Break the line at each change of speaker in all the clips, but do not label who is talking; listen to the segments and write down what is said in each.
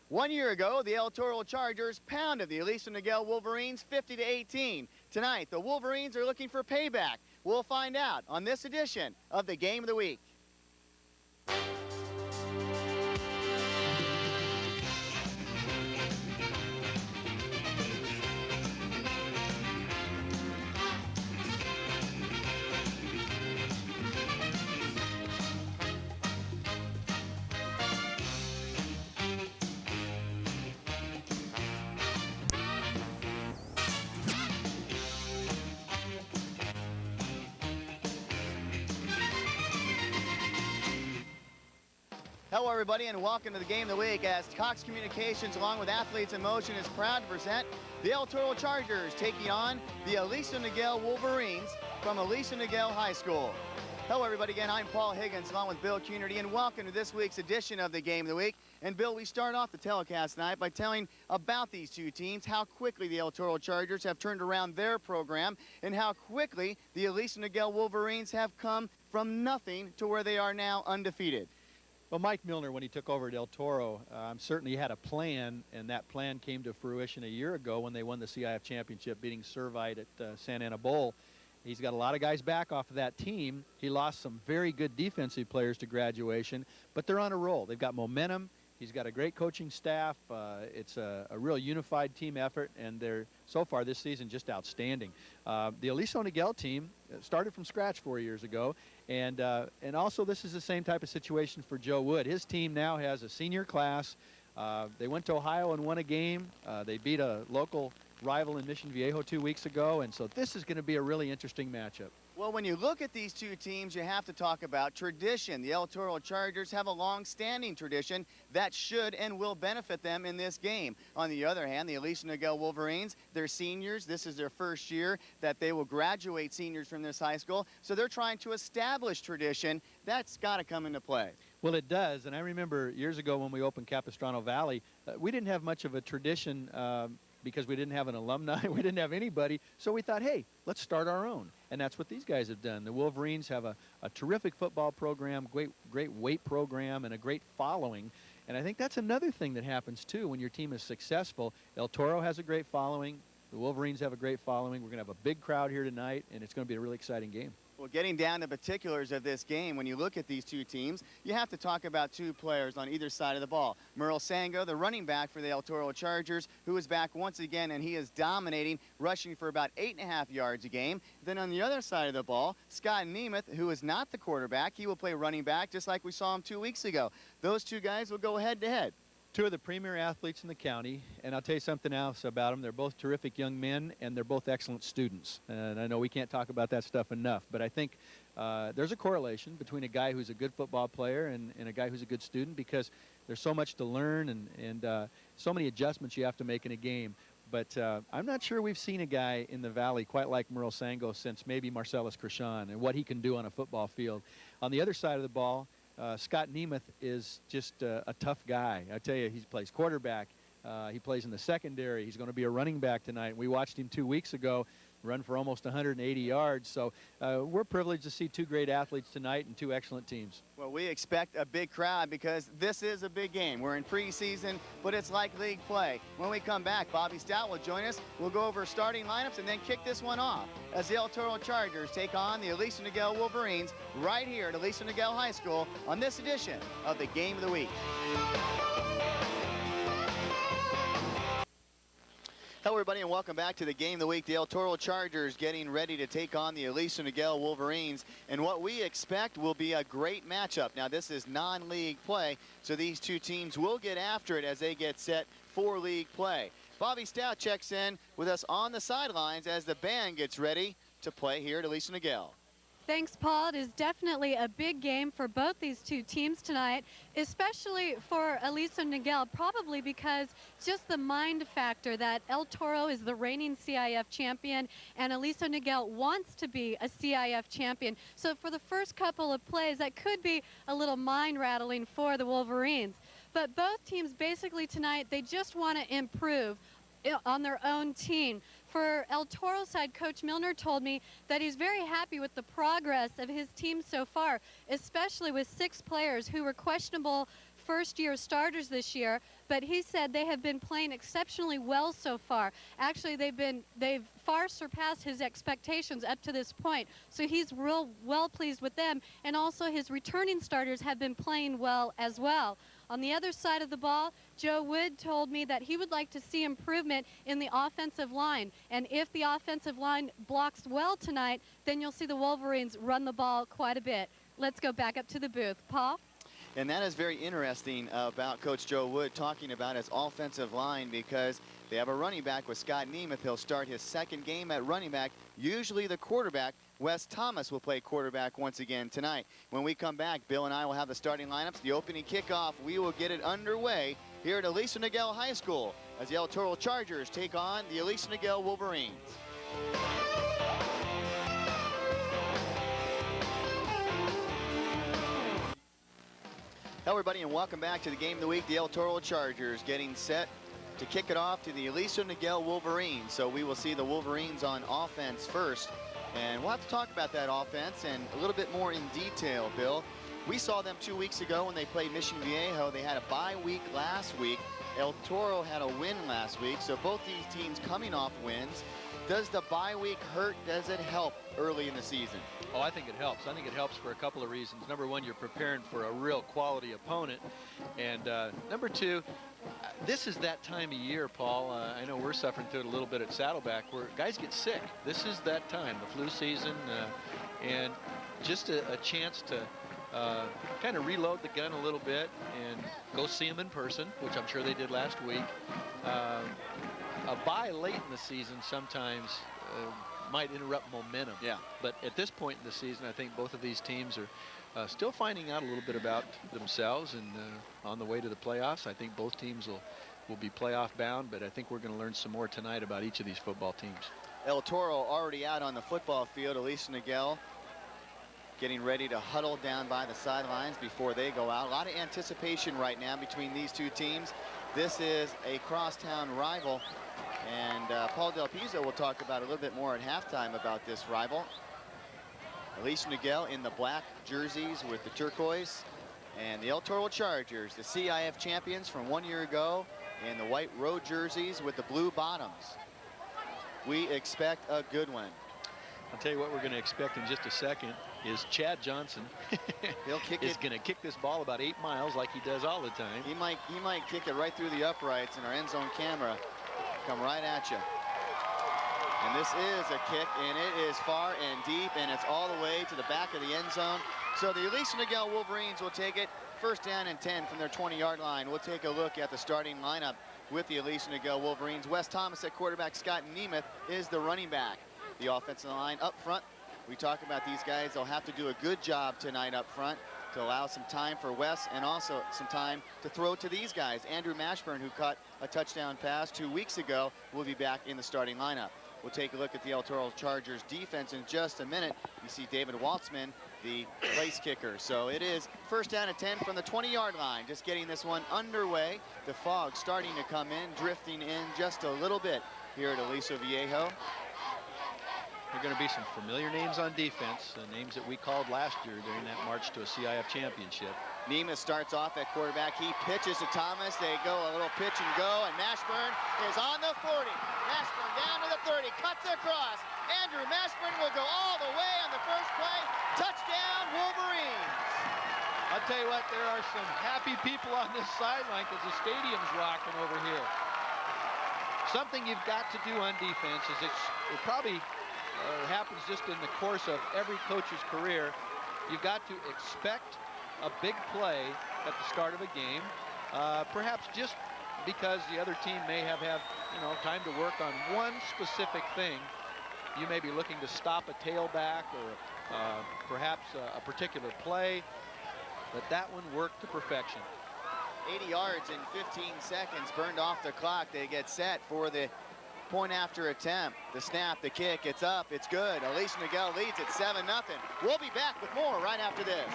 1 year ago, the El Toro Chargers pounded the Aliso Niguel Wolverines 50-18. Tonight, the Wolverines are looking for payback. We'll find out on this edition of the Game of the Week. Hello, everybody, and welcome to the Game of the Week as Cox Communications, along with Athletes in Motion, is proud to present the El Toro Chargers taking on the Aliso Niguel Wolverines from Aliso Niguel High School. Hello, everybody. Again, I'm Paul Higgins, along with Bill Cunardy, and welcome to this week's edition of the Game of the Week. And, Bill, we start off the telecast tonight by telling about these two teams, how quickly the El Toro Chargers have turned around their program, and how quickly the Aliso Niguel Wolverines have come from nothing to where they are now undefeated.
Well, Mike Milner, when he took over at El Toro, certainly had a plan, and that plan came to fruition a year ago when they won the CIF championship, beating Servite at Santa Ana Bowl. He's got a lot of guys back off of that team. He lost some very good defensive players to graduation, but they're on a roll. They've got momentum. He's got a great coaching staff. It's a real unified team effort, and they're, so far this season, just outstanding. The Aliso Niguel team started from scratch 4 years ago, and also this is the same type of situation for Joe Wood. His team now has a senior class. They went to Ohio and won a game. They beat a local rival in Mission Viejo 2 weeks ago, and so this is going to be a really interesting matchup.
Well, when you look at these two teams, you have to talk about tradition. The El Toro Chargers have a long-standing tradition that should and will benefit them in this game. On the other hand, the Aliso Niguel Wolverines, they're seniors. This is their first year that they will graduate seniors from this high school, so they're trying to establish tradition. That's got to come into play.
Well, it does, and I remember years ago when we opened Capistrano Valley, we didn't have much of a tradition because we didn't have an alumni, we didn't have anybody, so we thought, hey, let's start our own. And that's what these guys have done. The Wolverines have a terrific football program, great weight program, and a great following. And I think that's another thing that happens, too, when your team is successful. El Toro has a great following. The Wolverines have a great following. We're going to have a big crowd here tonight, and it's going to be a really exciting game.
Well, getting down to particulars of this game, when you look at these two teams, you have to talk about two players on either side of the ball. Merle Sango, the running back for the El Toro Chargers, who is back once again, and he is dominating, rushing for about 8.5 yards a game. Then on the other side of the ball, Scott Nemeth, who is not the quarterback. He will play running back just like we saw him 2 weeks ago. Those two guys will go head-to-head.
Two of the premier athletes in the county, and I'll tell you something else about them. They're both terrific young men, and they're both excellent students. And I know we can't talk about that stuff enough, but I think there's a correlation between a guy who's a good football player and a guy who's a good student, because there's so much to learn and so many adjustments you have to make in a game. But I'm not sure we've seen a guy in the Valley quite like Merle Sango since maybe Marcellus Krishan and what he can do on a football field. On the other side of the ball, Scott Nemeth is just a tough guy. I tell you, he plays quarterback. He plays in the secondary. He's going to be a running back tonight. We watched him 2 weeks ago run for almost 180 yards. So we're privileged to see two great athletes tonight and two excellent teams.
Well, we expect a big crowd because this is a big game. We're in preseason, but it's like league play. When we come back, Bobby Stout will join us. We'll go over starting lineups and then kick this one off as the El Toro Chargers take on the Aliso Niguel Wolverines right here at Aliso Niguel High School on this edition of the Game of the Week. Hello, everybody, and welcome back to the Game of the Week. The El Toro Chargers getting ready to take on the Aliso Niguel Wolverines, and what we expect will be a great matchup. Now, this is non-league play, so these two teams will get after it as they get set for league play. Bobby Stout checks in with us on the sidelines as the band gets ready to play here at Aliso Niguel.
Thanks, Paul. It is definitely a big game for both these two teams tonight, especially for Aliso Niguel, probably because just the mind factor that El Toro is the reigning CIF champion and Aliso Niguel wants to be a CIF champion. So for the first couple of plays, that could be a little mind-rattling for the Wolverines. But both teams basically tonight, they just want to improve on their own team. For El Toro's side, Coach Milner told me that he's very happy with the progress of his team so far, especially with 6 players who were questionable first-year starters this year. but he said they have been playing exceptionally well so far. Actually, they've far surpassed his expectations up to this point. So he's real well pleased with them, and also his returning starters have been playing well as well. On the other side of the ball, Joe Wood told me that he would like to see improvement in the offensive line. And if the offensive line blocks well tonight, then you'll see the Wolverines run the ball quite a bit. Let's go back up to the booth. Paul?
And that is very interesting about Coach Joe Wood talking about his offensive line, because they have a running back with Scott Nemeth. He'll start his second game at running back. Usually the quarterback, Wes Thomas, will play quarterback once again tonight. When we come back, Bill and I will have the starting lineups, the opening kickoff. We will get it underway here at Aliso Niguel High School as the El Toro Chargers take on the Aliso Niguel Wolverines. Hello everybody, and welcome back to the game of the week. The El Toro Chargers getting set to kick it off to the Aliso Niguel Wolverines. So we will see the Wolverines on offense first, and we'll have to talk about that offense and a little bit more in detail, Bill. We saw them 2 weeks ago when they played Mission Viejo. They had a bye week last week. El Toro had a win last week, so both these teams coming off wins. Does the bye week hurt? Does it help early in the season?
Oh, I think it helps. I think it helps for a couple of reasons. Number one, you're preparing for a real quality opponent. And number two, this is that time of year, Paul. I know we're suffering through it a little bit at Saddleback, where guys get sick. This is that time, the flu season, and just a chance to kind of reload the gun a little bit and go see them in person, which I'm sure they did last week. A bye late in the season sometimes might interrupt momentum.
Yeah.
But at this point in the season, I think both of these teams are still finding out a little bit about themselves, and on the way to the playoffs. I think both teams will be playoff bound, but I think we're going to learn some more tonight about each of these football teams.
El Toro already out on the football field. Aliso Niguel getting ready to huddle down by the sidelines before they go out. A lot of anticipation right now between these two teams. This is a crosstown rival, and Paul Del Pizzo will talk about a little bit more at halftime about this rival. Aliso Niguel in the black jerseys with the turquoise, and the El Toro Chargers, the CIF champions from 1 year ago, in the white road jerseys with the blue bottoms. We expect a good one.
I'll tell you what we're going to expect in just a second is Chad Johnson
He'll kick
is
it.
going to kick this ball about 8 miles like he does all the time.
He might kick it right through the uprights, and our end zone camera come right at you. And this is a kick, and it is far and deep, and it's all the way to the back of the end zone. So the Aliso Niguel Wolverines will take it first down and 10 from their 20-yard line. We'll take a look at the starting lineup with the Aliso Niguel Wolverines. Wes Thomas at quarterback, Scott Nemeth is the running back. The offensive line up front, we talk about these guys. They'll have to do a good job tonight up front to allow some time for Wes, and also some time to throw to these guys. Andrew Mashburn, who caught a touchdown pass 2 weeks ago, will be back in the starting lineup. We'll take a look at the El Toro Chargers defense in just a minute. You see David Waltzman, the place kicker. So it is first down and 10 from the 20-yard line. Just getting this one underway. The fog starting to come in, drifting in just a little bit here at Aliso Viejo.
There are going to be some familiar names on defense, names that we called last year during that march to a CIF championship.
Nemeth starts off at quarterback. He pitches to Thomas. They go a little pitch and go, and Mashburn is on the 40. Mashburn down to the 30, cuts across. Andrew Mashburn will go all the way on the first play. Touchdown, Wolverines.
I'll tell you what, there are some happy people on this sideline because the stadium's rocking over here. Something you've got to do on defense is it probably happens just in the course of every coach's career. You've got to expect a big play at the start of a game, perhaps just because the other team may have time to work on one specific thing. You may be looking to stop a tailback or perhaps a particular play, but that one worked to perfection.
80 yards in 15 seconds burned off the clock. They get set for the point after attempt. The snap, the kick, it's up, it's good. Aliso Niguel leads at 7-0. We'll be back with more right after this.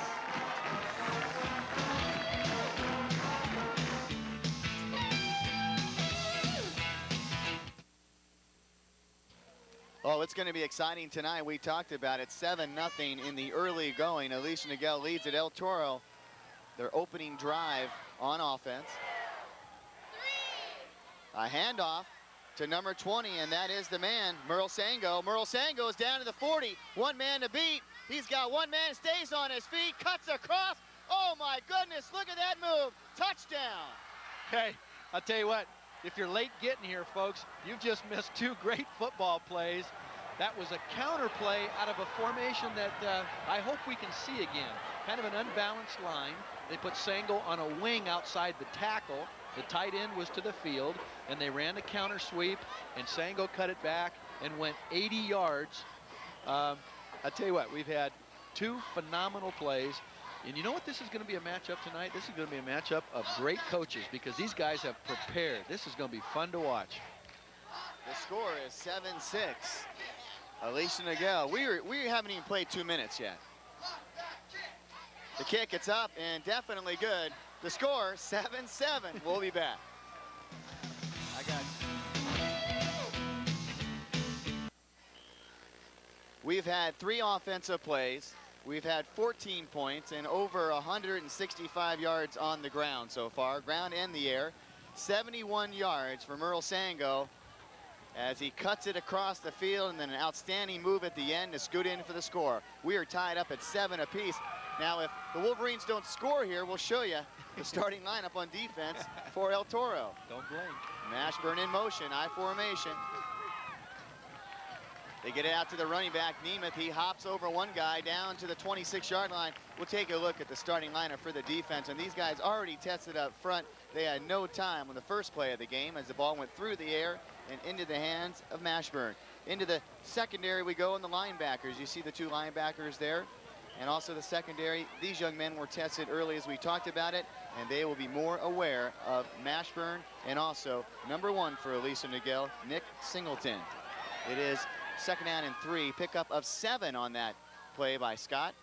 Oh, it's going to be exciting tonight. We talked about it. 7-0 in the early going. Aliso Niguel leads at El Toro. Their opening drive on offense. A handoff to number 20, and that is the man, Merle Sango. Merle Sango is down to the 40. One man to beat. He's got one man, stays on his feet, cuts across. Oh my goodness, look at that move. Touchdown.
Hey, I'll tell you what, if you're late getting here, folks, you've just missed two great football plays. That was a counter play out of a formation that I hope we can see again. Kind of an unbalanced line. They put Sango on a wing outside the tackle. The tight end was to the field, and they ran a counter sweep, and Sango cut it back and went 80 yards. I'll tell you what, we've had two phenomenal plays. And you know what this is going to be a matchup tonight? This is going to be a matchup of great coaches because these guys have prepared. This is going to be fun to watch.
The score is 7-6. Aliso Niguel, we haven't even played 2 minutes yet. The kick, it's up and definitely good. The score, 7-7. We'll be back. We've had 3 offensive plays. We've had 14 points and over 165 yards on the ground so far, ground and the air. 71 yards for Merle Sango as he cuts it across the field, and then an outstanding move at the end to scoot in for the score. We are tied up at 7 apiece. Now, if the Wolverines don't score here, we'll show you the starting lineup on defense for El Toro.
Don't blink.
Mashburn in motion, I formation. They get it out to the running back, Nemeth. He hops over one guy down to the 26-yard line. We'll take a look at the starting lineup for the defense, and these guys already tested up front. They had no time on the first play of the game as the ball went through the air and into the hands of Mashburn. Into the secondary we go, and the linebackers. You see the 2 linebackers there, and also the secondary. These young men were tested early as we talked about it, and they will be more aware of Mashburn and also number 1 for Aliso Niguel, Nick Singleton. It is second down and 3, pickup of 7 on that play by Scott.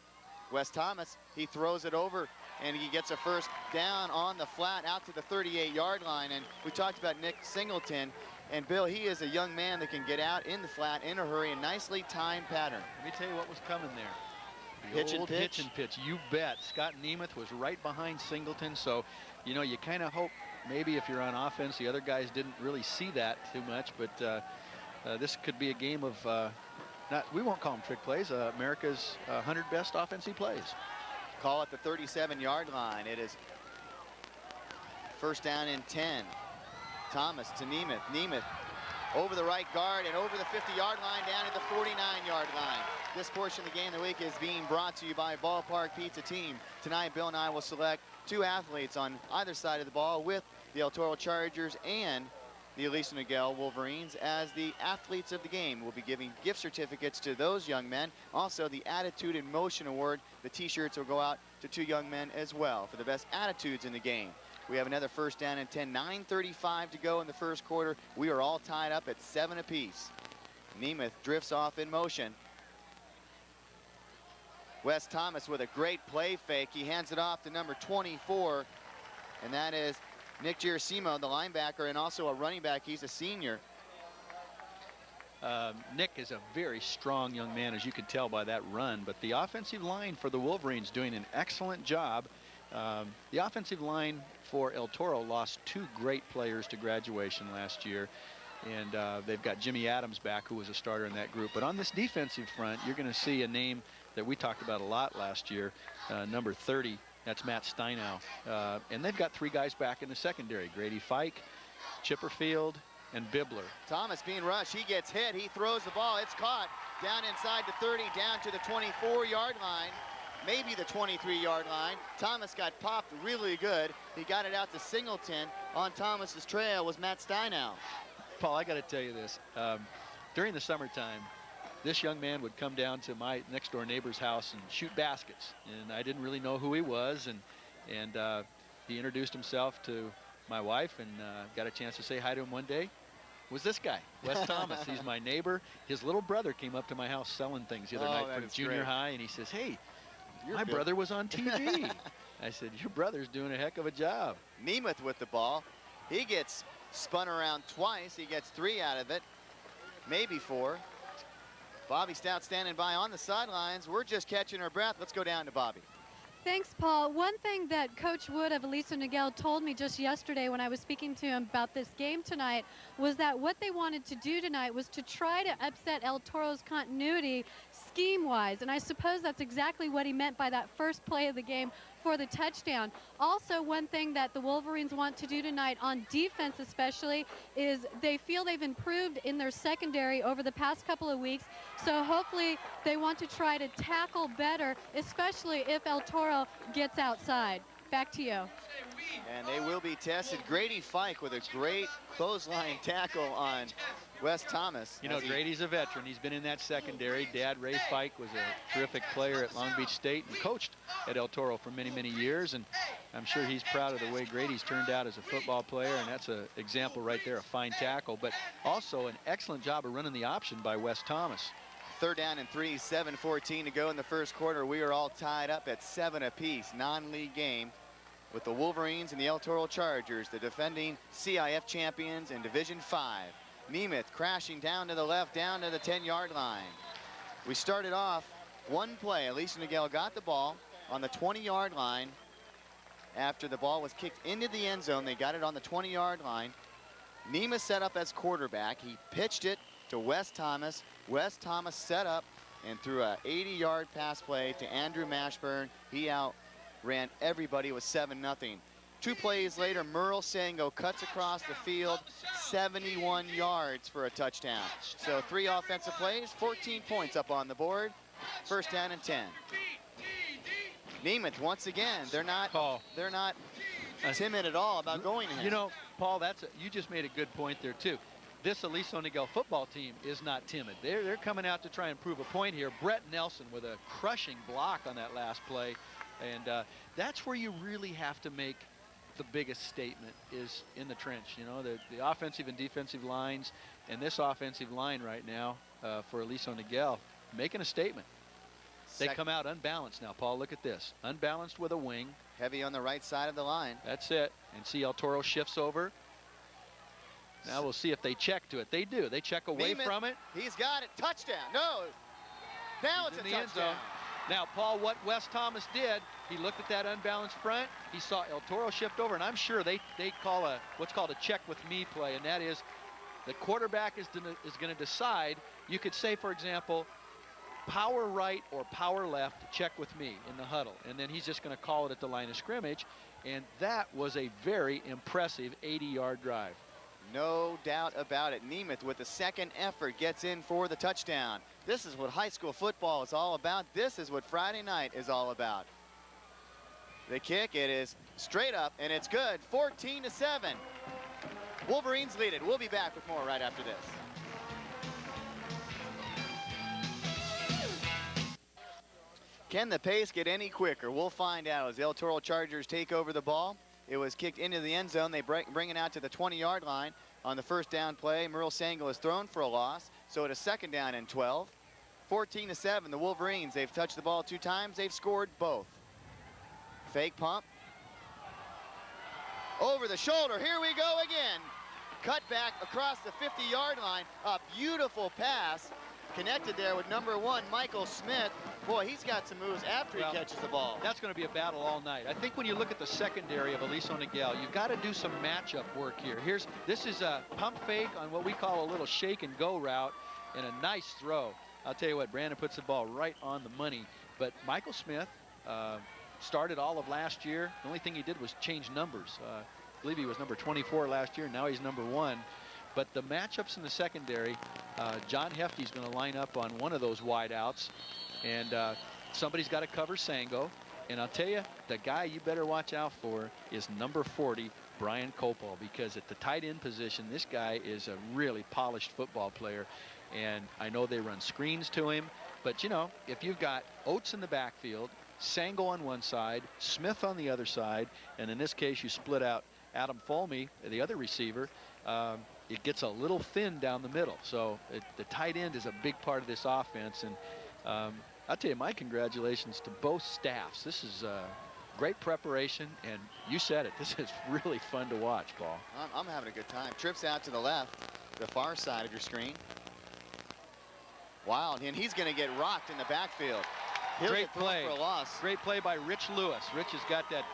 Wes Thomas, he throws it over and he gets a first down on the flat out to the 38-yard line. And we talked about Nick Singleton, and Bill, he is a young man that can get out in the flat in a hurry, a nicely timed pattern.
Let me tell you what was coming there.
Hitch and pitch.
Hitch and pitch, you bet. Scott Nemeth was right behind Singleton, so you know, you kind of hope maybe if you're on offense, the other guys didn't really see that too much, but this could be a game of, we won't call them trick plays, America's 100 best offensive plays.
Call at the 37-yard line. It is first down and 10. Thomas to Nemeth. Nemeth over the right guard and over the 50-yard line down to the 49-yard line. This portion of the game of the week is being brought to you by Ballpark Pizza Team. Tonight, Bill and I will select 2 athletes on either side of the ball with the El Toro Chargers and the Aliso Niguel Wolverines as the athletes of the game. We'll be giving gift certificates to those young men. Also, the Attitude in Motion Award. The t-shirts will go out to 2 young men as well for the best attitudes in the game. We have another first down and 10, 9:35 to go in the first quarter. We are all tied up at 7 apiece. Nemeth drifts off in motion. Wes Thomas with a great play fake. He hands it off to number 24, and that is Nick Girasimo, the linebacker, and also a running back. He's a senior.
Nick is a very strong young man, as you can tell by that run, but the offensive line for the Wolverines doing an excellent job. The offensive line for El Toro lost 2 great players to graduation last year, and they've got Jimmy Adams back, who was a starter in that group. But on this defensive front, you're going to see a name that we talked about a lot last year, number 30. That's Matt Steinow. And they've got 3 guys back in the secondary, Grady Fike, Chipperfield, and Bibler.
Thomas being rushed. He gets hit. He throws the ball. It's caught down inside the 30, down to the 24-yard line, maybe the 23-yard line. Thomas got popped really good. He got it out to Singleton. On Thomas's trail was Matt Steinow.
Paul, I got to tell you this. During the summertime, this young man would come down to my next door neighbor's house and shoot baskets, and I didn't really know who he was, and he introduced himself to my wife, and got a chance to say hi to him one day. It was this guy, Wes Thomas. He's my neighbor. His little brother came up to my house selling things the other night from junior high, and he says, "Hey, my brother was on TV." I said, "Your brother's doing a heck of a job."
Nemeth with the ball. He gets spun around twice. He gets 3 out of it, maybe 4. Bobby Stout standing by on the sidelines. We're just catching our breath. Let's go down to Bobby.
Thanks, Paul. One thing that Coach Wood of Aliso Niguel told me just yesterday when I was speaking to him about this game tonight was that what they wanted to do tonight was to try to upset El Toro's continuity scheme-wise. And I suppose that's exactly what he meant by that first play of the game for the touchdown. Also, one thing that the Wolverines want to do tonight on defense especially is they feel they've improved in their secondary over the past couple of weeks. So hopefully they want to try to tackle better, especially if El Toro gets outside. Back to you.
And they will be tested. Grady Fike with a great clothesline tackle on Wes Thomas.
You know, Grady's a veteran. He's been in that secondary. Dad, Ray Fike, was a terrific player at Long Beach State and coached at El Toro for many, many years. And I'm sure he's proud of the way Grady's turned out as a football player. And that's an example right there, a fine tackle. But also an excellent job of running the option by Wes Thomas.
3rd down and 3, 7:14 to go in the first quarter. We are all tied up at 7 apiece. Non-league game with the Wolverines and the El Toro Chargers, the defending CIF champions in Division 5. Nemeth crashing down to the left, down to the 10-yard line. We started off one play. Aliso Niguel got the ball on the 20-yard line. After the ball was kicked into the end zone, they got it on the 20-yard line. Nemeth set up as quarterback. He pitched it to Wes Thomas. Wes Thomas set up and threw a 80-yard pass play to Andrew Mashburn. He outran everybody with 7-0. 2 plays later, Merle Sango cuts across the field, 71 yards for a touchdown. So 3 offensive plays, 14 points up on the board. 1st down and 10. Nemeth once again, they're not timid at all about going to him.
You know, Paul, you just made a good point there too. This Aliso Niguel football team is not timid. They're coming out to try and prove a point here. Brett Nelson with a crushing block on that last play. And that's where you really have to make the biggest statement, is in the trench. You know, the offensive and defensive lines, and this offensive line right now for Aliso Niguel making a statement. They come out unbalanced now, Paul. Look at this. Unbalanced with a wing.
Heavy on the right side of the line.
That's it. And see El Toro shifts over. Now we'll see if they check to it. They do. They check away from it.
He's got it. Touchdown. No. Now it's a touchdown.
Now, Paul, what Wes Thomas did, he looked at that unbalanced front. He saw El Toro shift over, and I'm sure they call what's called a check with me play, and that is the quarterback is going to decide. You could say, for example, power right or power left, check with me in the huddle, and then he's just going to call it at the line of scrimmage, and that was a very impressive 80-yard drive.
No doubt about it. Nemeth with the second effort gets in for the touchdown. This is what high school football is all about. This is what Friday night is all about. The kick, it is straight up, and it's good. 14-7. Wolverines lead it. We'll be back with more right after this. Can the pace get any quicker? We'll find out as El Toro Chargers take over the ball. It was kicked into the end zone. They bring it out to the 20-yard line on the 1st down play. Merle Sango is thrown for a loss. So it is 2nd down and 12. 14-7, the Wolverines. They've touched the ball 2 times. They've scored both. Fake pump. Over the shoulder. Here we go again. Cut back across the 50-yard line. A beautiful pass. Connected there with number 1, Michael Smith. Boy, he's got some moves after he catches the ball.
That's going to be a battle all night. I think when you look at the secondary of Aliso Niguel, you've got to do some matchup work here. This is a pump fake on what we call a little shake and go route, and a nice throw. I'll tell you what, Brandon puts the ball right on the money. But Michael Smith started all of last year. The only thing he did was change numbers. I believe he was number 24 last year. Now he's number 1. But the matchups in the secondary, John Hefty's going to line up on one of those wide outs, and somebody's got to cover Sango. And I'll tell you, the guy you better watch out for is number 40, Brian Copal, because at the tight end position, this guy is a really polished football player. And I know they run screens to him, but you know, if you've got Oates in the backfield, Sango on one side, Smith on the other side, and in this case you split out Adam Fulmy, the other receiver, it gets a little thin down the middle. So the tight end is a big part of this offense. And I'll tell you, my congratulations to both staffs. This is great preparation, and you said it, this is really fun to watch, Paul.
I'm having a good time. Trips out to the left, the far side of your screen. Wild, and he's going to get rocked in the backfield. He'll
Great
get thrown
play.
for a loss.
Great play by Rich Lewis. Rich has got that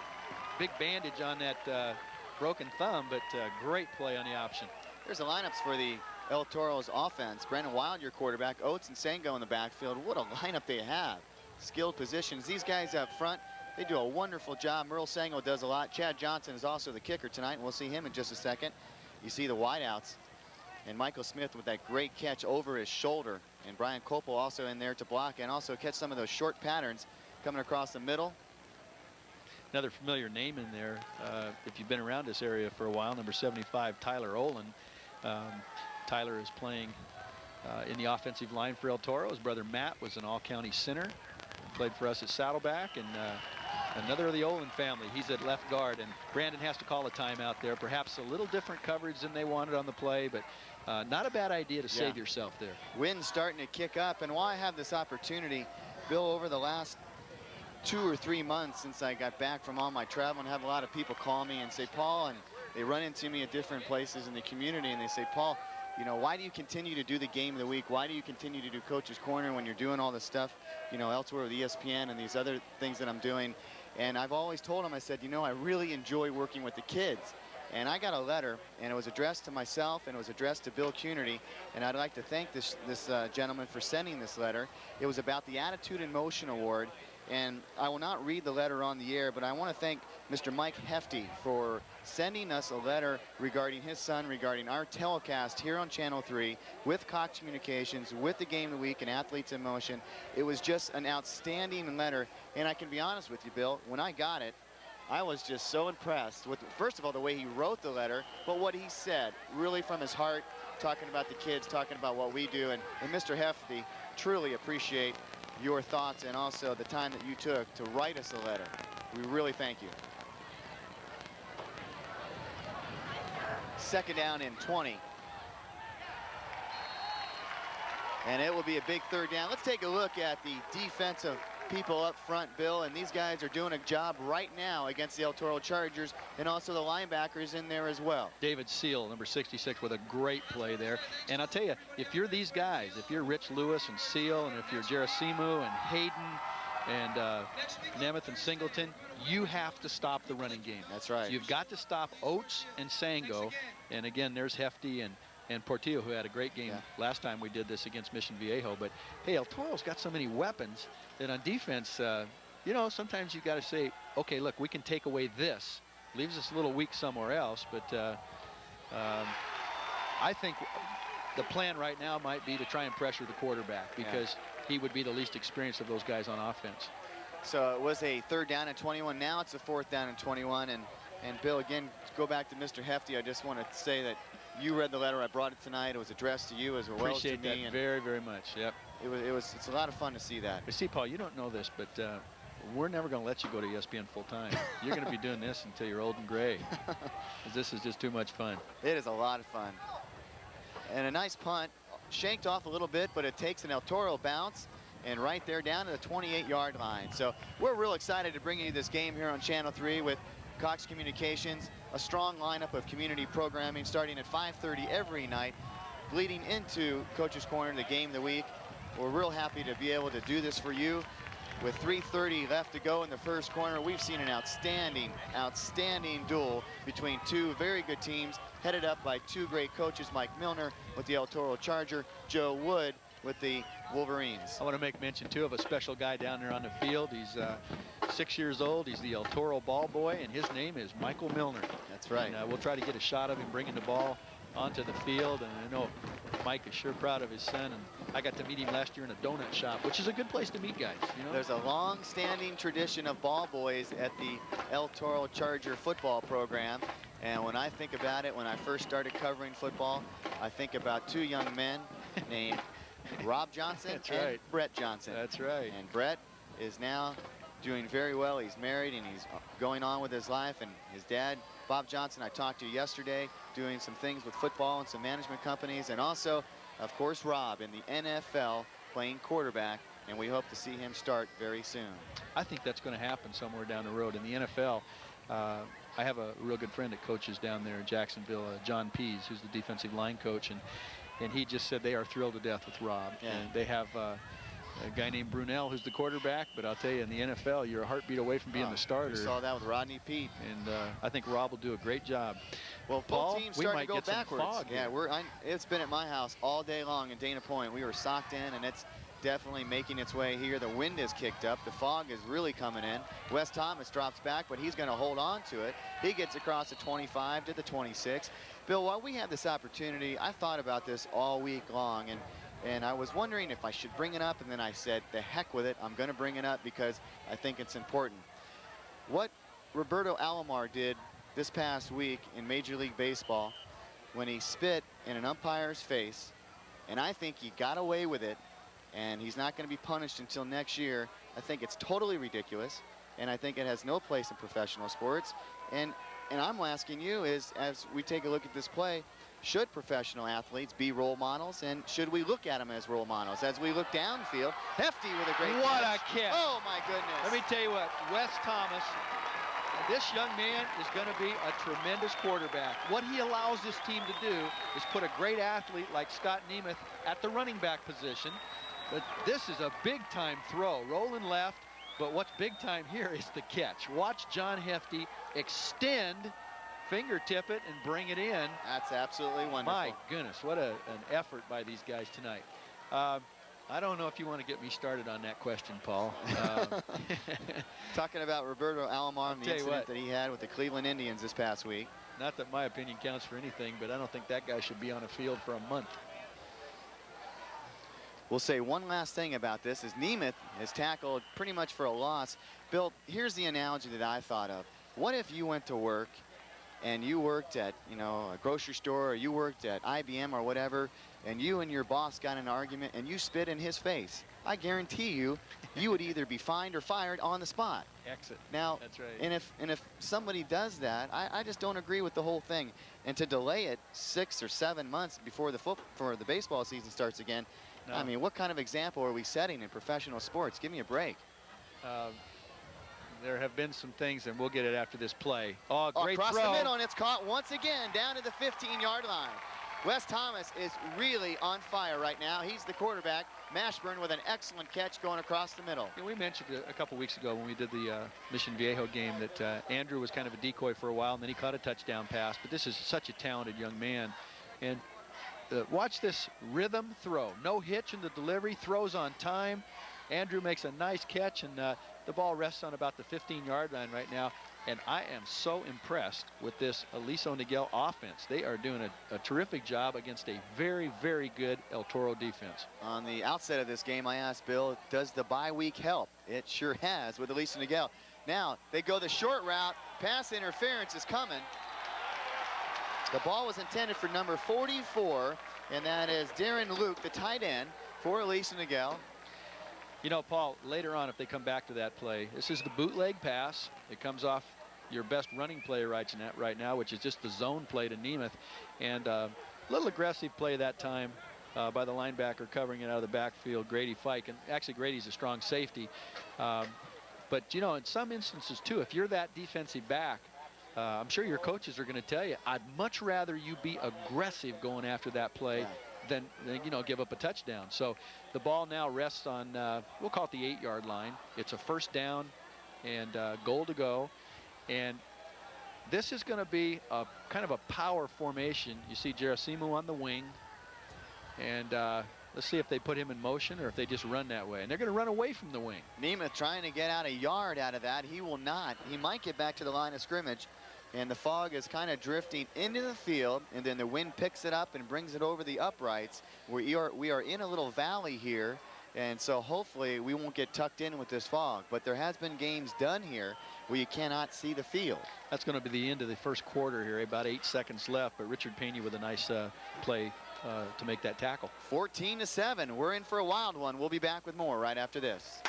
big bandage on that broken thumb, but great play on the option.
There's the lineups for the El Toro's offense. Brandon Wild, your quarterback. Oates and Sango in the backfield. What a lineup they have. Skilled positions. These guys up front, they do a wonderful job. Merle Sango does a lot. Chad Johnson is also the kicker tonight, and we'll see him in just a second. You see the wideouts. And Michael Smith with that great catch over his shoulder. And Brian Copel also in there to block and also catch some of those short patterns coming across the middle.
Another familiar name in there, if you've been around this area for a while, number 75, Tyler Olin. Tyler is playing in the offensive line for El Toro. His brother Matt was an all-county center. Played for us at Saddleback. And another of the Olin family. He's at left guard. And Brandon has to call a timeout there. Perhaps a little different coverage than they wanted on the play, but not a bad idea to save yourself there.
Wind's starting to kick up. And while I have this opportunity, Bill, over the last 2 or 3 months since I got back from all my travel, and have a lot of people call me and say, Paul, and they run into me at different places in the community, and they say, Paul, you know, why do you continue to do the game of the week? Why do you continue to do Coach's Corner when you're doing all this stuff, you know, elsewhere with ESPN and these other things that I'm doing? And I've always told them, I said, you know, I really enjoy working with the kids. And I got a letter, and it was addressed to myself, and it was addressed to Bill Cunardy, and I'd like to thank this gentleman for sending this letter. It was about the Attitude in Motion Award, and I will not read the letter on the air, but I want to thank Mr. Mike Hefty for sending us a letter regarding his son, regarding our telecast here on Channel 3 with Cox Communications, with the Game of the Week and Athletes in Motion. It was just an outstanding letter, and I can be honest with you, Bill, when I got it, I was just so impressed with, first of all, the way he wrote the letter, but what he said, really from his heart, talking about the kids, talking about what we do. And Mr. Hefty, truly appreciate your thoughts and also the time that you took to write us a letter. We really thank you. Second down and 20. And it will be a big third down. Let's take a look at the defensive people up front, Bill, and these guys are doing a job right now against the El Toro Chargers, and also the linebackers in there as well.
David Seal, number 66, with a great play there. And I'll tell you, if you're these guys, if you're Rich Lewis and Seal, and if you're Gerasimu and Hayden and Nemeth and Singleton, you have to stop the running game.
That's right.
You've got to stop Oates and Sango. And again, there's Hefty and Portillo, who had a great game last time we did this against Mission Viejo. But hey, El Toro's got so many weapons that on defense, you know, sometimes you got to say, okay, look, we can take away this. Leaves us a little weak somewhere else, but I think the plan right now might be to try and pressure the quarterback, because he would be the least experienced of those guys on offense.
So it was a third down and 21. Now it's a fourth down and 21. And Bill, again, to go back to Mr. Hefty, I just want to say that you read the letter. I brought it tonight. It was addressed to you as well as to me.
Appreciate that very, very much. Yep.
It's a lot of fun to see that.
You see, Paul, you don't know this, but we're never going to let you go to ESPN full time. You're going to be doing this until you're old and gray. This is just too much fun.
It is a lot of fun. And a nice punt, shanked off a little bit, but it takes an El Toro bounce, and right there down to the 28-yard line. So we're real excited to bring you this game here on Channel 3 with Cox Communications, a strong lineup of community programming starting at 5:30 every night, bleeding into Coach's Corner, the game of the week. We're real happy to be able to do this for you. With 3:30 left to go in the first corner, we've seen an outstanding duel between two very good teams, headed up by two great coaches, Mike Milner with the El Toro Charger, Joe Wood with the Wolverines.
I want to make mention, too, of a special guy down there on the field. He's 6 years old. He's the El Toro ball boy, and his name is Michael Milner.
That's right.
And we'll try to get a shot of him bringing the ball onto the field, and I know Mike is sure proud of his son, and I got to meet him last year in a donut shop, which is a good place to meet guys, you know?
There's a long-standing tradition of ball boys at the El Toro Charger football program, and when I think about it, when I first started covering football, I think about two young men named Rob Johnson and Brett Johnson.
That's right.
And Brett is now doing very well. He's married and he's going on with his life, and his dad, Bob Johnson, I talked to yesterday, doing some things with football and some management companies, and also, of course, Rob in the NFL playing quarterback, and we hope to see him start very soon.
I think that's going to happen somewhere down the road. In the NFL, I have a real good friend that coaches down there in Jacksonville, John Pease, who's the defensive line coach, and he just said they are thrilled to death with Rob.
Yeah.
And they have a guy named Brunel who's the quarterback, but I'll tell you, in the NFL, you're a heartbeat away from being the starter.
We saw that with Rodney Peete.
And I think Rob will do a great job.
Well,
Paul,
both teams
we
starting
might
to go
get
backwards.
some fog
Yeah,
here.
it's been at my house all day long in Dana Point. We were socked in, and it's definitely making its way here. The wind is kicked up. The fog is really coming in. Wes Thomas drops back, but he's going to hold on to it. He gets across the 25 to the 26. Bill, while we have this opportunity, I thought about this all week long, and I was wondering if I should bring it up, and then I said, the heck with it. I'm going to bring it up because I think it's important. What Roberto Alomar did this past week in Major League Baseball when he spit in an umpire's face, and I think he got away with it, and he's not going to be punished until next year. I think it's totally ridiculous, and I think it has no place in professional sports. And I'm asking you is, as we take a look at this play, should professional athletes be role models, and should we look at them as role models? As we look downfield, Hefty with a great
What
catch.
a catch.
Oh, my goodness.
Let me tell you what, Wes Thomas, this young man is going to be a tremendous quarterback. What he allows this team to do is put a great athlete like Scott Nemeth at the running back position. But this is a big-time throw, rolling left. But what's big time here is the catch. Watch John Hefty extend, fingertip it, and bring it in.
That's absolutely wonderful.
My goodness, what an effort by these guys tonight. I don't know if you want to get me started on that question, Paul.
Talking about Roberto Alomar and the incident that he had with the Cleveland Indians this past week.
Not that my opinion counts for anything, but I don't think that guy should be on a field for a month.
We'll say one last thing about this is Nemeth is tackled pretty much for a loss. Bill, here's the analogy that I thought of. What if you went to work and you worked at, a grocery store, or you worked at IBM or whatever, and you and your boss got in an argument and you spit in his face? I guarantee you, you would either be fined or fired on the spot.
Exit.
Now,
that's right.
And if somebody does that, I just don't agree with the whole thing. And to delay it 6 or 7 months before the baseball season starts again, no. I mean, what kind of example are we setting in professional sports? Give me a break.
There have been some things, and we'll get it after this play. Oh, great
across
throw.
the middle, and it's caught once again down to the 15-yard line. Wes Thomas is really on fire right now. He's the quarterback. Mashburn with an excellent catch going across the middle.
Yeah, we mentioned a couple weeks ago when we did the Mission Viejo game that Andrew was kind of a decoy for a while, and then he caught a touchdown pass. But this is such a talented young man. And watch this rhythm throw. No hitch in the delivery, throws on time. Andrew makes a nice catch, and the ball rests on about the 15-yard line right now. And I am so impressed with this Aliso Niguel offense. They are doing a terrific job against a very, very good El Toro defense.
On the outset of this game, I asked Bill, does the bye week help? It sure has with Aliso Niguel. Now, they go the short route. Pass interference is coming. The ball was intended for number 44, and that is Darren Luke, the tight end for Aliso Niguel.
You know, Paul, later on, if they come back to that play, this is the bootleg pass. It comes off your best running play right now, which is just the zone play to Nemeth. And a little aggressive play that time by the linebacker covering it out of the backfield, Grady Fike. And actually, Grady's a strong safety. But, in some instances, too, if you're that defensive back, I'm sure your coaches are going to tell you, I'd much rather you be aggressive going after that play than give up a touchdown. So the ball now rests on, we'll call it the 8-yard line. It's a first down and goal to go. And this is going to be a kind of a power formation. You see Gerasimu on the wing. And let's see if they put him in motion or if they just run that way. And they're going to run away from the wing.
Nemeth trying to get out a yard out of that. He will not. He might get back to the line of scrimmage. And the fog is kind of drifting into the field, and then the wind picks it up and brings it over the uprights. We are in a little valley here, and so hopefully we won't get tucked in with this fog. But there has been games done here where you cannot see the field.
That's going to be the end of the first quarter here, about 8 seconds left. But Richard Pena with a nice play to make that tackle.
14-7. We're in for a wild one. We'll be back with more right after this.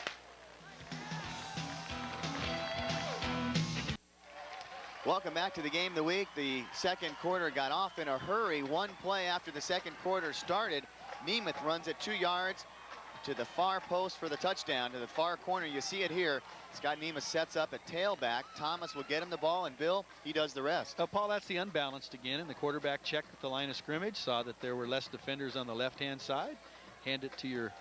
Welcome back to the game of the week. The second quarter got off in a hurry. One play after the second quarter started. Nemeth runs it 2 yards to the far post for the touchdown, to the far corner. You see it here. Scott Nemeth sets up at tailback. Thomas will get him the ball, and Bill, he does the rest.
Paul, that's the unbalanced again, and the quarterback checked at the line of scrimmage, saw that there were less defenders on the left-hand side. Hand it to your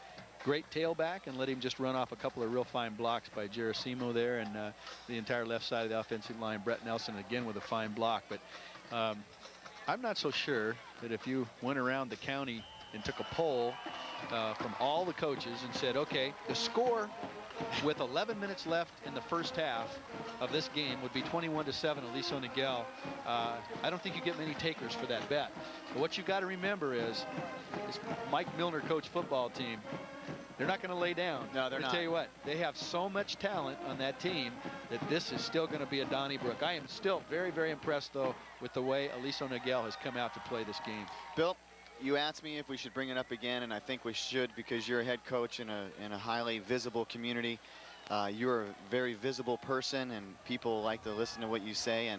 great tailback and let him just run off a couple of real fine blocks by Gerasimo there, and the entire left side of the offensive line. Brett Nelson again with a fine block. But I'm not so sure that if you went around the county and took a poll from all the coaches and said, okay, the score with 11 minutes left in the first half of this game would be 21-7 Aliso Niguel. I don't think you get many takers for that bet. But what you've got to remember is Mike Milner coach football team. They're not going to lay down.
No, they're not.
I'll tell you what, they have so much talent on that team that this is still going to be a Donnybrook. I am still very, very impressed, though, with the way Aliso Niguel has come out to play this game.
Bill, you asked me if we should bring it up again, and I think we should, because you're a head coach in a highly visible community. You're a very visible person, and people like to listen to what you say,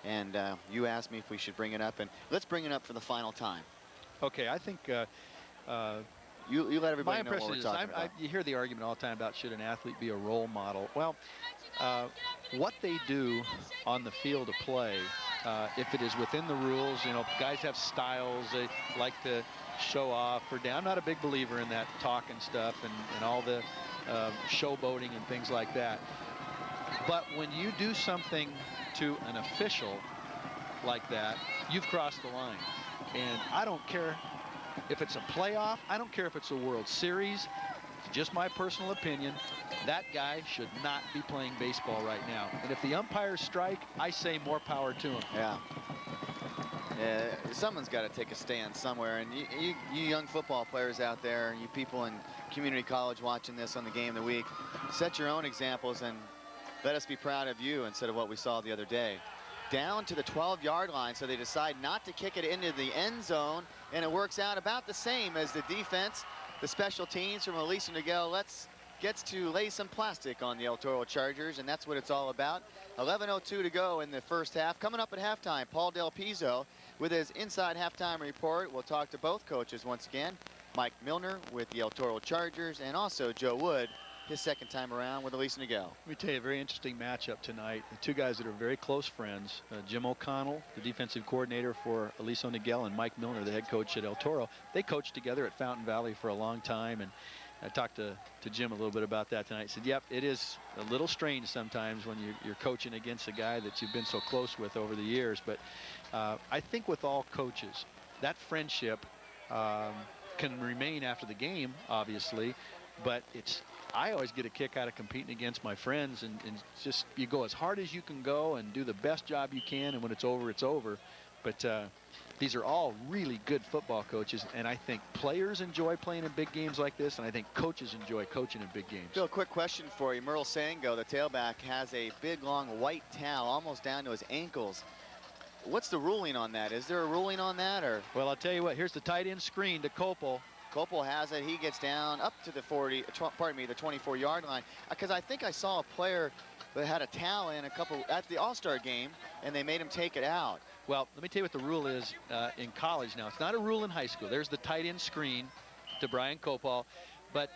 and you asked me if we should bring it up, and let's bring it up for the final time.
Okay, I think
you let everybody
my
know what
impression
we're
is
talking about.
you hear the argument all the time about should an athlete be a role model. Well, what they do on the field of play, if it is within the rules, you know, guys have styles, they like to show off or down. I'm not a big believer in that talking stuff and all the showboating and things like that. But when you do something to an official like that, you've crossed the line. And I don't care if it's a playoff, I don't care if it's a World Series. It's just my personal opinion. That guy should not be playing baseball right now. And if the umpires strike, I say more power to him.
Yeah. Someone's got to take a stand somewhere. And you young football players out there, you people in community college watching this on the Game of the Week, set your own examples and let us be proud of you instead of what we saw the other day. Down to the 12-yard line, so they decide not to kick it into the end zone, and it works out about the same as the defense. The special teams from Aliso Niguel gets to lay some plastic on the El Toro Chargers, and that's what it's all about. 11:02 to go in the first half. Coming up at halftime, Paul Del Pizzo with his inside halftime report. We'll talk to both coaches once again. Mike Milner with the El Toro Chargers, and also Joe Wood, his second time around with Aliso Niguel.
Let me tell you, a very interesting matchup tonight. The two guys that are very close friends, Jim O'Connell, the defensive coordinator for Aliso Niguel, and Mike Milner, the head coach at El Toro. They coached together at Fountain Valley for a long time, and I talked to Jim a little bit about that tonight. He said, yep, it is a little strange sometimes when you're coaching against a guy that you've been so close with over the years. But I think with all coaches, that friendship can remain after the game, obviously, but I always get a kick out of competing against my friends, and just you go as hard as you can go and do the best job you can, and when it's over, it's over. But these are all really good football coaches, and I think players enjoy playing in big games like this, and I think coaches enjoy coaching in big games.
Bill, quick question for you. Merle Sango, the tailback, has a big, long white towel almost down to his ankles. What's the ruling on that? Is there a ruling on that? Or?
Well, I'll tell you what. Here's the tight end screen to Copel.
Copel has it. He gets down up to the 24-yard line. Because I think I saw a player that had a towel in at the All-Star game, and they made him take it out.
Well, let me tell you what the rule is in college now. It's not a rule in high school. There's the tight end screen to Brian Copel. But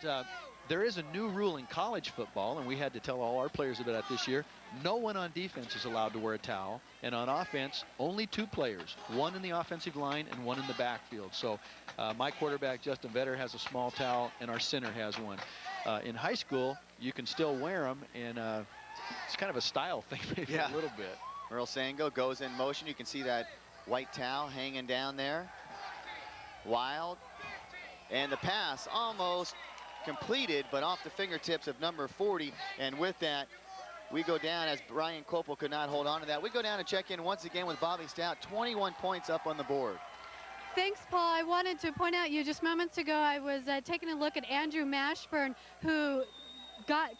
there is a new rule in college football, and we had to tell all our players about that this year. No one on defense is allowed to wear a towel, and on offense, only two players, one in the offensive line and one in the backfield. So my quarterback, Justin Vetter, has a small towel, and our center has one. In high school, you can still wear them, and it's kind of a style thing, maybe a little bit.
Merle Sango goes in motion. You can see that white towel hanging down there. Wild. And the pass almost completed, but off the fingertips of number 40. And with that, we go down, as Brian Copel could not hold on to that. We go down and check in once again with Bobby Stout. 21 points up on the board.
Thanks, Paul. I wanted to point out, just moments ago, I was taking a look at Andrew Mashburn, who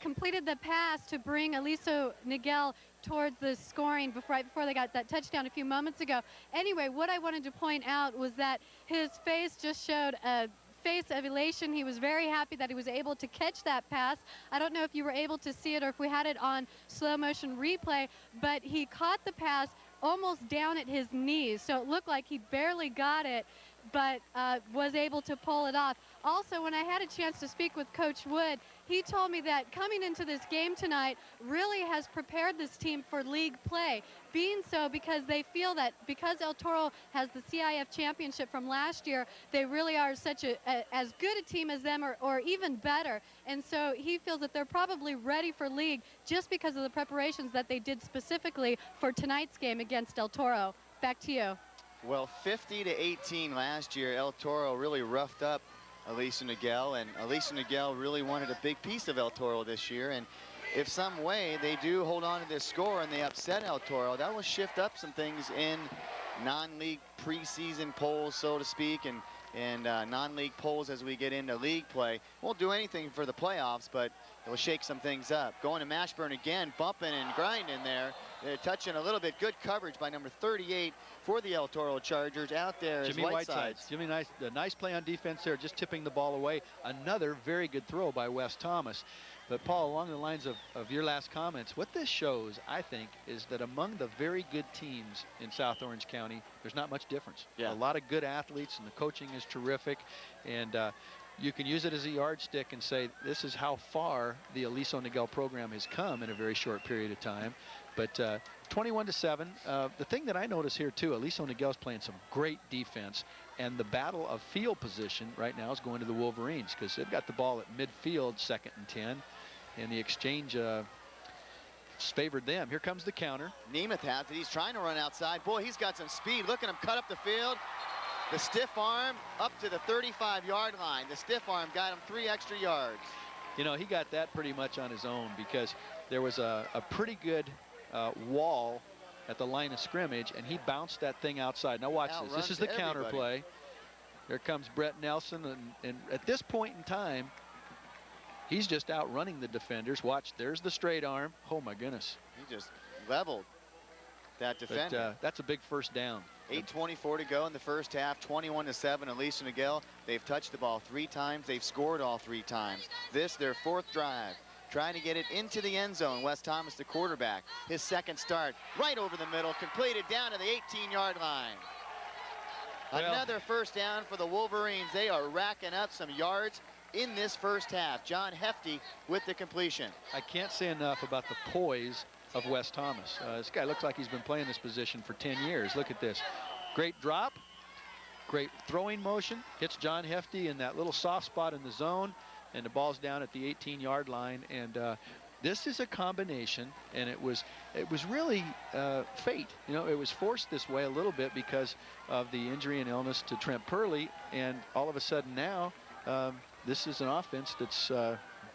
completed the pass to bring Aliso Niguel towards the scoring right before they got that touchdown a few moments ago. Anyway, what I wanted to point out was that his face just showed a face of elation. He was very happy that he was able to catch that pass. I don't know if you were able to see it or if we had it on slow motion replay, but he caught the pass almost down at his knees, so it looked like he barely got it. but was able to pull it off. Also, when I had a chance to speak with Coach Wood, he told me that coming into this game tonight really has prepared this team for league play. Being so because they feel that because El Toro has the CIF championship from last year, they really are such as good a team as them or even better. And so he feels that they're probably ready for league just because of the preparations that they did specifically for tonight's game against El Toro. Back to you.
Well, 50-18 last year, El Toro really roughed up Aliso Niguel, and Aliso Niguel really wanted a big piece of El Toro this year. And if some way they do hold on to this score and they upset El Toro, that will shift up some things in non-league preseason polls, so to speak, and non-league polls as we get into league play. Won't do anything for the playoffs, but it will shake some things up. Going to Mashburn again, bumping and grinding there. They're touching a little bit. Good coverage by number 38 for the El Toro Chargers. Out there is Whitesides.
Jimmy, nice play on defense there, just tipping the ball away. Another very good throw by Wes Thomas. But Paul, along the lines of your last comments, what this shows, I think, is that among the very good teams in South Orange County, there's not much difference.
Yeah.
A lot of good athletes, and the coaching is terrific. And you can use it as a yardstick and say, this is how far the Aliso Niguel program has come in a very short period of time. But 21-7. The thing that I notice here, too, Aliso Niguel's playing some great defense. And the battle of field position right now is going to the Wolverines because they've got the ball at midfield, 2nd and 10. And the exchange favored them. Here comes the counter.
Nemeth has it. He's trying to run outside. Boy, he's got some speed. Look at him cut up the field. The stiff arm up to the 35-yard line. The stiff arm got him 3 extra yards.
You know, he got that pretty much on his own because there was a pretty good wall at the line of scrimmage, and he bounced that thing outside. Now watch this. This is the counter play. Here comes Brett Nelson, and at this point in time, he's just outrunning the defenders. Watch, there's the straight arm. Oh, my goodness.
He just leveled that defender.
But, that's a big first down.
8:24 to go in the first half, 21-7. Aliso Niguel, they've touched the ball 3 times. They've scored all 3 times. This, their 4th drive. Trying to get it into the end zone. Wes Thomas, the quarterback. His 2nd start, right over the middle, completed down to the 18-yard line. Well, another first down for the Wolverines. They are racking up some yards in this first half. John Hefty with the completion.
I can't say enough about the poise of Wes Thomas. This guy looks like he's been playing this position for 10 years. Look at this. Great drop, great throwing motion, hits John Hefty in that little soft spot in the zone, and the ball's down at the 18-yard line. And this is a combination, and it was really fate. You know, it was forced this way a little bit because of the injury and illness to Trent Purley, and all of a sudden now this is an offense that's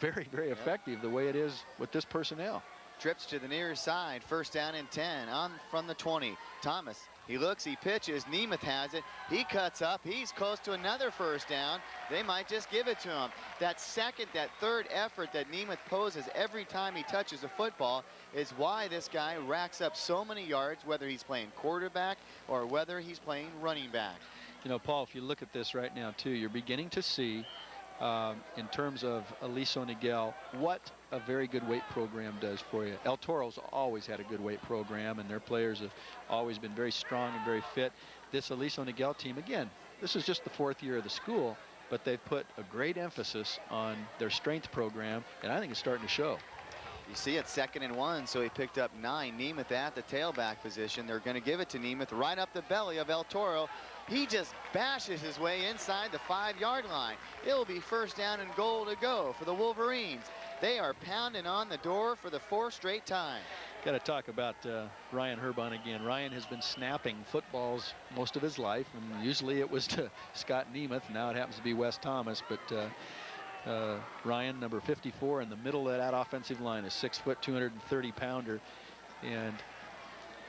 very, very effective the way it is with this personnel.
Trips to the near side, first down and 10 on from the 20. Thomas, he looks, he pitches, Nemeth has it, he cuts up, he's close to another first down. They might just give it to him. That 3rd effort that Nemeth poses every time he touches a football is why this guy racks up so many yards, whether he's playing quarterback or whether he's playing running back.
You know, Paul, if you look at this right now, too, you're beginning to see, in terms of Aliso Niguel, what a very good weight program does for you. El Toro's always had a good weight program, and their players have always been very strong and very fit. This Aliso Niguel team, again, this is just the 4th year of the school, but they've put a great emphasis on their strength program, and I think it's starting to show.
You see it 2nd and 1, so he picked up 9. Nemeth at the tailback position. They're going to give it to Nemeth right up the belly of El Toro. He just bashes his way inside the 5-yard line. It'll be first down and goal to go for the Wolverines. They are pounding on the door for the 4th straight time.
Got to talk about Ryan Herbon again. Ryan has been snapping footballs most of his life, and usually it was to Scott Nemeth. Now it happens to be Wes Thomas, but Ryan, number 54, in the middle of that offensive line, a 6-foot, 230-pounder, and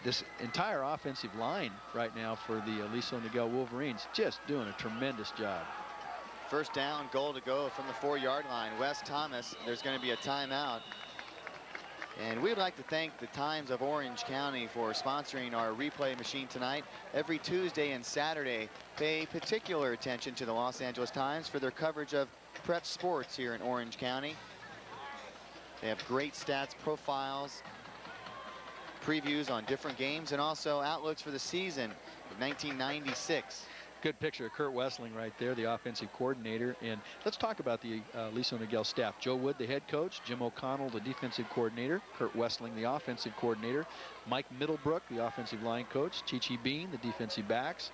this entire offensive line right now for the Aliso Niguel Wolverines just doing a tremendous job.
First down, goal to go from the 4-yard line. Wes Thomas, there's going to be a timeout. And we'd like to thank the Times of Orange County for sponsoring our replay machine tonight. Every Tuesday and Saturday, pay particular attention to the Los Angeles Times for their coverage of prep sports here in Orange County. They have great stats, profiles, previews on different games, and also outlooks for the season of 1996.
Good picture of Kurt Wessling right there, the offensive coordinator. And let's talk about the Aliso Niguel staff. Joe Wood, the head coach. Jim O'Connell, the defensive coordinator. Kurt Wessling, the offensive coordinator. Mike Middlebrook, the offensive line coach. Chi-Chi Bean, the defensive backs.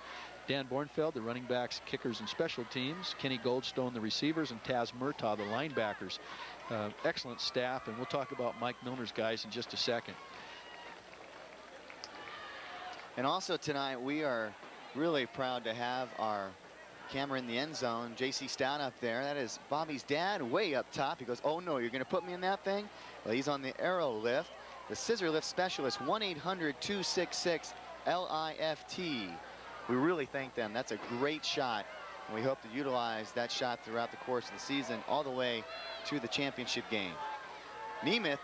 Dan Bornfeld, the running backs, kickers, and special teams. Kenny Goldstone, the receivers, and Taz Murtaugh, the linebackers. Excellent staff, and we'll talk about Mike Milner's guys in just a second.
And also tonight, we are really proud to have our camera in the end zone. J.C. Stout up there. That is Bobby's dad way up top. He goes, oh no, you're going to put me in that thing? Well, he's on the arrow lift. The scissor lift specialist, 1-800-266-LIFT. We really thank them. That's a great shot. And we hope to utilize that shot throughout the course of the season all the way to the championship game. Nemeth.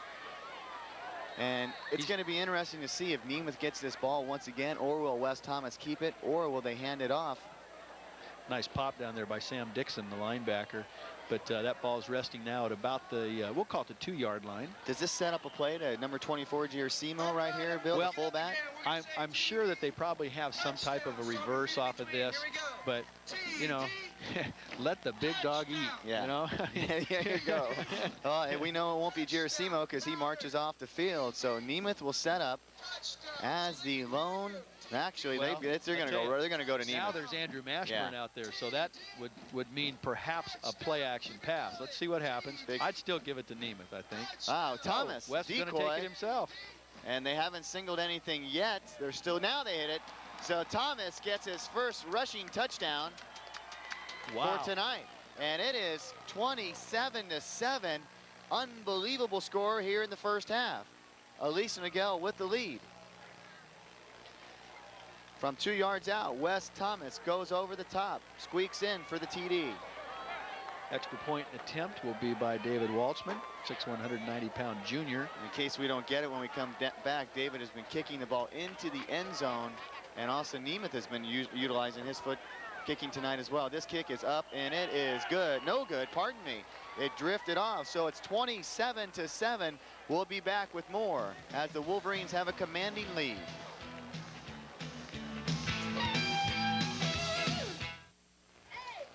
And it's going to be interesting to see if Nemeth gets this ball once again, or will Wes Thomas keep it, or will they hand it off?
Nice pop down there by Sam Dixon, the linebacker. But that ball is resting now at about the, we'll call it the 2-yard line.
Does this set up a play to number 24, Giarsimo right here, Bill,
well,
the fullback?
I'm sure that they probably have some type of a reverse off of this. But, you know, let the big dog eat,
yeah.
You know?
There you go. And we know it won't be Giarsimo because he marches off the field. So Nemeth will set up as the lone. Actually,
well,
they're going to go to Nemeth.
Now there's Andrew Mashburn out there, so that would mean perhaps a play-action pass. Let's see what happens. I'd still give it to Nemeth, I think.
Wow, Thomas,
Wes is going to take it himself.
And they haven't singled anything yet. They're still, now they hit it. So Thomas gets his first rushing touchdown for tonight. And it is 27-7. Unbelievable score here in the first half. Aliso Niguel with the lead. From 2 yards out, Wes Thomas goes over the top, squeaks in for the TD.
Extra point attempt will be by David Waltzman, 6'1", 190-pound junior.
In case we don't get it when we come back, David has been kicking the ball into the end zone, and also Nemeth has been utilizing his foot kicking tonight as well. This kick is up, and it is good. No good, pardon me. It drifted off, so it's 27-7. We'll be back with more as the Wolverines have a commanding lead.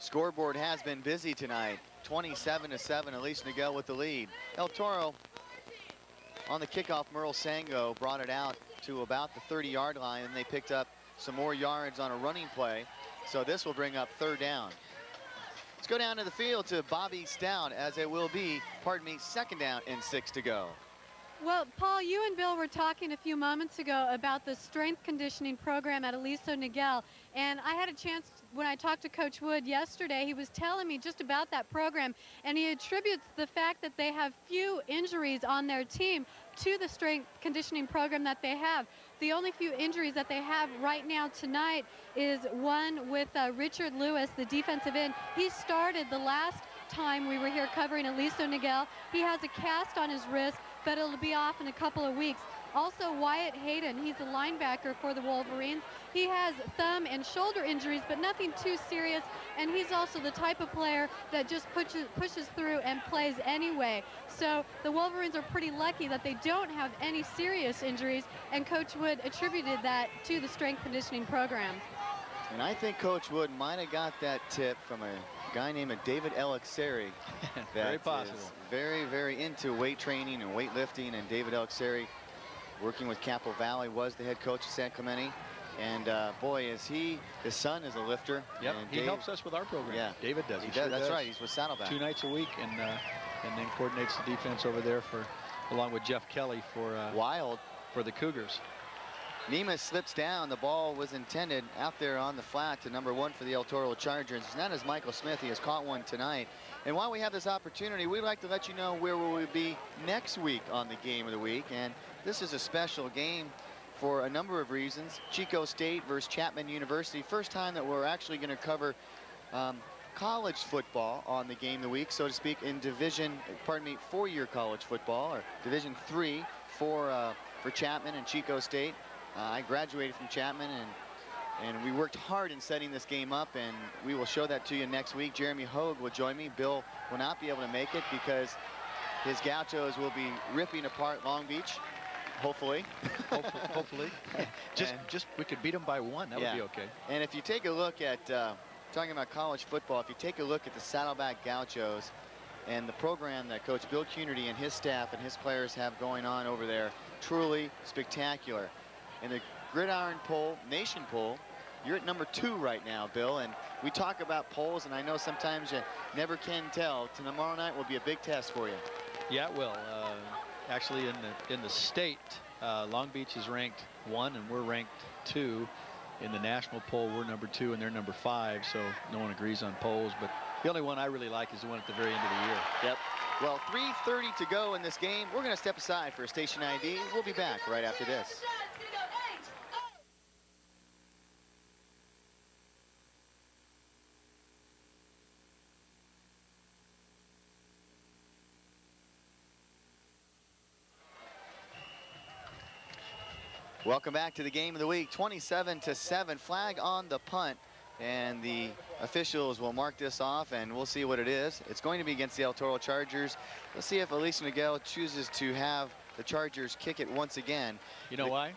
Scoreboard has been busy tonight. 27-7, Aliso Niguel with the lead. El Toro on the kickoff, Merle Sango brought it out to about the 30-yard line, and they picked up some more yards on a running play. So this will bring up 3rd down. Let's go down to the field to Bobby Stout, as it will be, 2nd down and 6 to go.
Well, Paul, you and Bill were talking a few moments ago about the strength conditioning program at Aliso Niguel, and I had a chance when I talked to Coach Wood yesterday. He was telling me just about that program, and he attributes the fact that they have few injuries on their team to the strength conditioning program that they have. The only few injuries that they have right now tonight is one with Richard Lewis, the defensive end. He started the last time we were here covering Aliso Niguel. He has a cast on his wrist, but it'll be off in a couple of weeks. Also, Wyatt Hayden, he's a linebacker for the Wolverines. He has thumb and shoulder injuries, but nothing too serious, and he's also the type of player that just pushes through and plays anyway. So the Wolverines are pretty lucky that they don't have any serious injuries, and Coach Wood attributed that to the strength conditioning program.
And I think Coach Wood might have got that tip from a guy named David Elixeri.
Very possible.
Very, very into weight training and weightlifting, and David Elixeri, working with Capo Valley, was the head coach of San Clemente. And boy, is he, his son is a lifter.
Yep,
and
he helps us with our program.
Yeah,
David does.
He does. That's right. He's with Saddleback
2 nights a week, and then coordinates the defense over there along with Jeff Kelly for
Wild
for the Cougars.
Nemeth slips down. The ball was intended out there on the flat to number 1 for the El Toro Chargers. It's not as Michael Smith. He has caught one tonight. And while we have this opportunity, we'd like to let you know where we will be next week on the Game of the Week. And this is a special game for a number of reasons. Chico State versus Chapman University. First time that we're actually going to cover college football on the Game of the Week, so to speak, in four-year college football, or Division III for Chapman and Chico State. I graduated from Chapman, and we worked hard in setting this game up, and we will show that to you next week. Jeremy Hogue will join me. Bill will not be able to make it because his Gauchos will be ripping apart Long Beach. Hopefully.
Hopefully. just we could beat them by 1. That would be okay.
And if you take a look at, talking about college football, if you take a look at the Saddleback Gauchos and the program that Coach Bill Cunardy and his staff and his players have going on over there, truly spectacular. In the gridiron poll, nation poll, you're at number 2 right now, Bill. And we talk about polls, and I know sometimes you never can tell. Tomorrow night will be a big test for you.
Yeah, it will. Actually, in the state, Long Beach is ranked 1, and we're ranked 2. In the national poll, we're number 2, and they're number 5. So no one agrees on polls, but the only one I really like is the one at the very end of the year.
Yep. Well, 3:30 to go in this game. We're going to step aside for a station ID. We'll be back right after this. Welcome back to the game of the week. 27-7, flag on the punt, and the officials will mark this off, and we'll see what it is. It's going to be against the El Toro Chargers. Let's see if Aliso Niguel chooses to have the Chargers kick it once again.
You know why?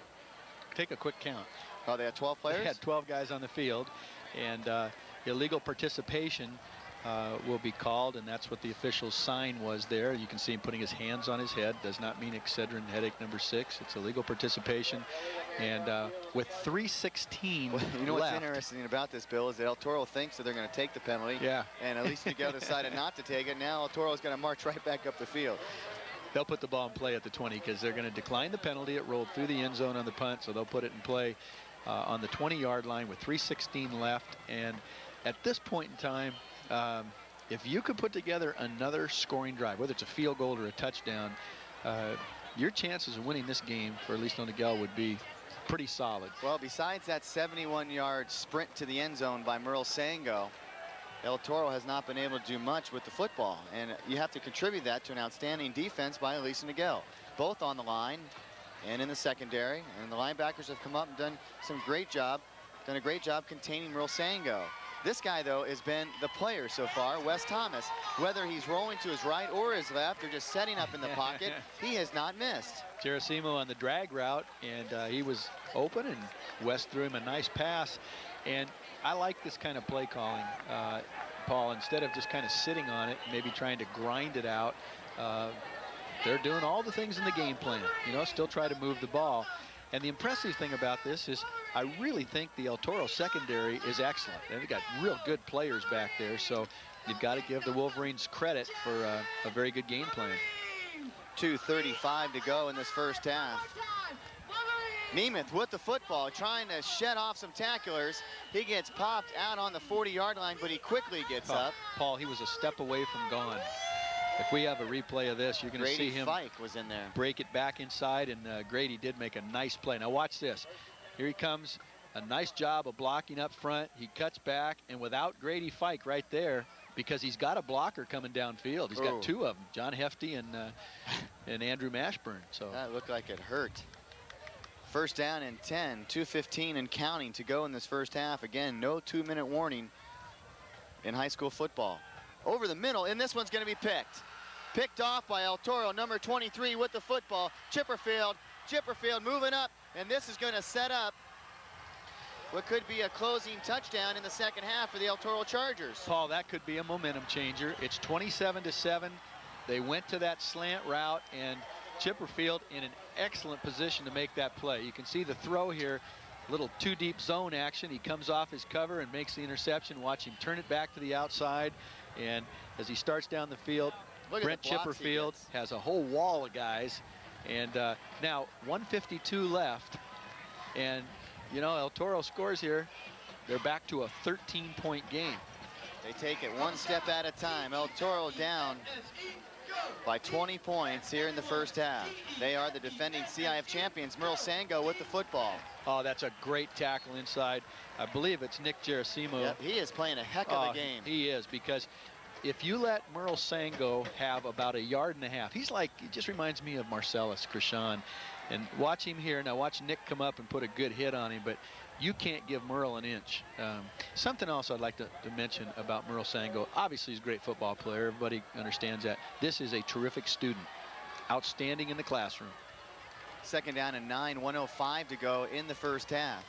Take a quick count.
Oh, they had 12 players?
They had 12 guys on the field, and illegal participation will be called, and that's what the official sign was there. You can see him putting his hands on his head. Does not mean Excedrin headache number 6. It's illegal participation. And with 3:16
well, you know
left,
what's interesting about this, Bill, is that El Toro thinks that they're going to take the penalty.
Yeah.
And Aliso Niguel decided not to take it. Now El Toro's going to march right back up the field.
They'll put the ball in play at the 20 because they're going to decline the penalty. It rolled through the end zone on the punt, so they'll put it in play on the 20-yard line with 3:16 left. And at this point in time, if you could put together another scoring drive, whether it's a field goal or a touchdown, your chances of winning this game for Aliso Niguel would be pretty solid.
Well, besides that 71-yard sprint to the end zone by Merle Sango, El Toro has not been able to do much with the football, and you have to contribute that to an outstanding defense by Aliso Niguel, both on the line and in the secondary. And the linebackers have come up and done a great job containing Merle Sango. This guy, though, has been the player so far, Wes Thomas. Whether he's rolling to his right or his left or just setting up in the pocket, he has not missed.
Gersimo on the drag route, and he was open, and Wes threw him a nice pass. And I like this kind of play calling, Paul. Instead of just kind of sitting on it, maybe trying to grind it out, they're doing all the things in the game plan. You know, still try to move the ball. And the impressive thing about this is I really think the El Toro secondary is excellent. They've got real good players back there, so you've got to give the Wolverines credit for a very good game plan.
2:35 to go in this first half. Nemeth with the football, trying to shed off some tacklers. He gets popped out on the 40-yard line, but he quickly gets up.
Paul, he was a step away from gone. If we have a replay of this, you're going to see him
Fike was in there.
Break it back inside, and Grady did make a nice play. Now watch this. Here he comes. A nice job of blocking up front. He cuts back, and without Grady Fike right there, because he's got a blocker coming downfield. He's got 2 of them, John Hefty and Andrew Mashburn. So
that looked like it hurt. First down and 10, 2:15 and counting to go in this first half. Again, no 2-minute warning in high school football. Over the middle, and this one's going to be picked. Picked off by El Toro, number 23 with the football. Chipperfield moving up, and this is going to set up what could be a closing touchdown in the second half for the El Toro Chargers.
Paul, that could be a momentum changer. It's 27-7. They went to that slant route, and Chipperfield in an excellent position to make that play. You can see the throw here, little too deep zone action. He comes off his cover and makes the interception. Watch him turn it back to the outside, and as he starts down the field, Brent Chipperfield has a whole wall of guys. And now 1:52 left, and you know, El Toro scores here. They're back to a 13-point game.
They take it one step at a time. El Toro down by 20 points here in the first half. They are the defending CIF champions. Merle Sango with the football.
Oh, that's a great tackle inside. I believe it's Nick Gersimo.
Yep, he is playing a heck of a game.
He is, because if you let Merle Sango have about 1.5 yards, he just reminds me of Marcellus Krishan. And watch him here. Now watch Nick come up and put a good hit on him, but you can't give Merle an inch. Something else I'd like to mention about Merle Sango. Obviously, he's a great football player. Everybody understands that. This is a terrific student. Outstanding in the classroom.
Second down and 9, 1:05 to go in the first half.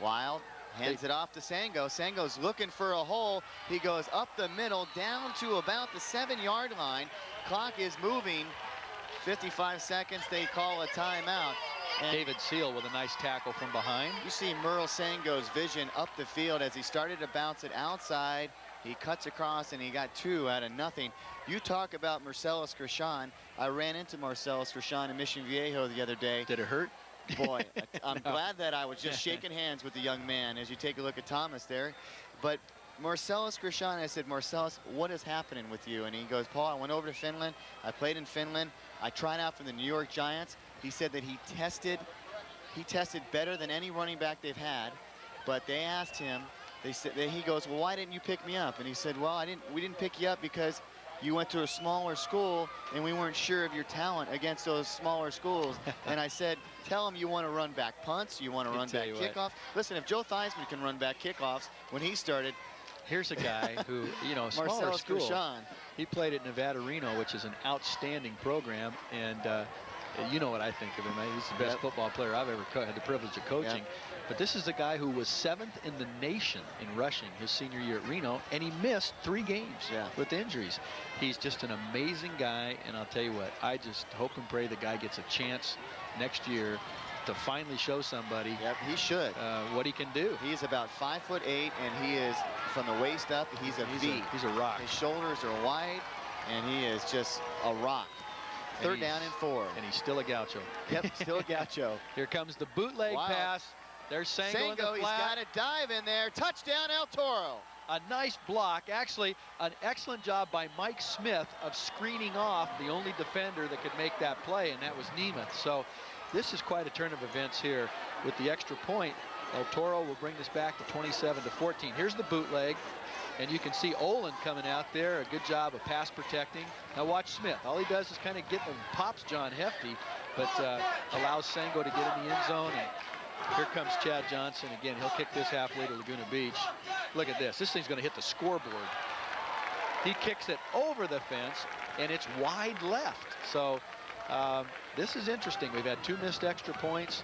Wild hands it off to Sango. Sango's looking for a hole. He goes up the middle, down to about the 7-yard line. Clock is moving. 55 seconds, they call a timeout. And
David Seal with a nice tackle from behind.
you see Merle Sango's vision up the field as he started to bounce it outside. He cuts across and he got 2 out of nothing. You talk about Marcellus Grishon. I ran into Marcellus Grishon in Mission Viejo the other day.
Did it hurt?
Boy, I'm
No.
glad that I was just shaking hands with the young man as you take a look at Thomas there. But Marcellus Grishon, I said, Marcellus, what is happening with you? And he goes, Paul, I went over to Finland. I played in Finland. I tried out for the New York Giants. He said that he tested better than any running back they've had. But they asked him, he goes, well, why didn't you pick me up? And he said, well, we didn't pick you up because you went to a smaller school and we weren't sure of your talent against those smaller schools. And I said, tell him you want to run back punts, you want to run back kickoffs. Listen, if Joe Theismann can run back kickoffs when he started.
Here's a guy who, you know, smaller
Marcellus
school.
Grishon.
He played at Nevada Reno, which is an outstanding program, and you know what I think of him. He's the best football player I've ever had the privilege of coaching. But this is a guy who was 7th in the nation in rushing his senior year at Reno, and he missed 3 games with injuries. He's just an amazing guy, and I'll tell you what, I just hope and pray the guy gets a chance next year to finally show somebody
he should.
What he can do.
He's about 5'8", and he is from the waist up. He's a V.
He's a rock.
His shoulders are wide, and he is just a rock. Third down and 4.
And he's still a gaucho.
Yep, still a gaucho.
Here comes the bootleg pass. There's Sango in the flat.
He's got a dive in there. Touchdown, El Toro.
A nice block. Actually, an excellent job by Mike Smith of screening off the only defender that could make that play, and that was Nemeth. So this is quite a turn of events here with the extra point. El Toro will bring this back to 27-14. Here's the bootleg. And you can see Olin coming out there. A good job of pass protecting. Now watch Smith. All he does is kind of get them, pops John Hefty, but allows Sango to get in the end zone. And here comes Chad Johnson. Again, he'll kick this halfway to Laguna Beach. Look at this. This thing's going to hit the scoreboard. He kicks it over the fence, and it's wide left. So this is interesting. We've had 2 missed extra points,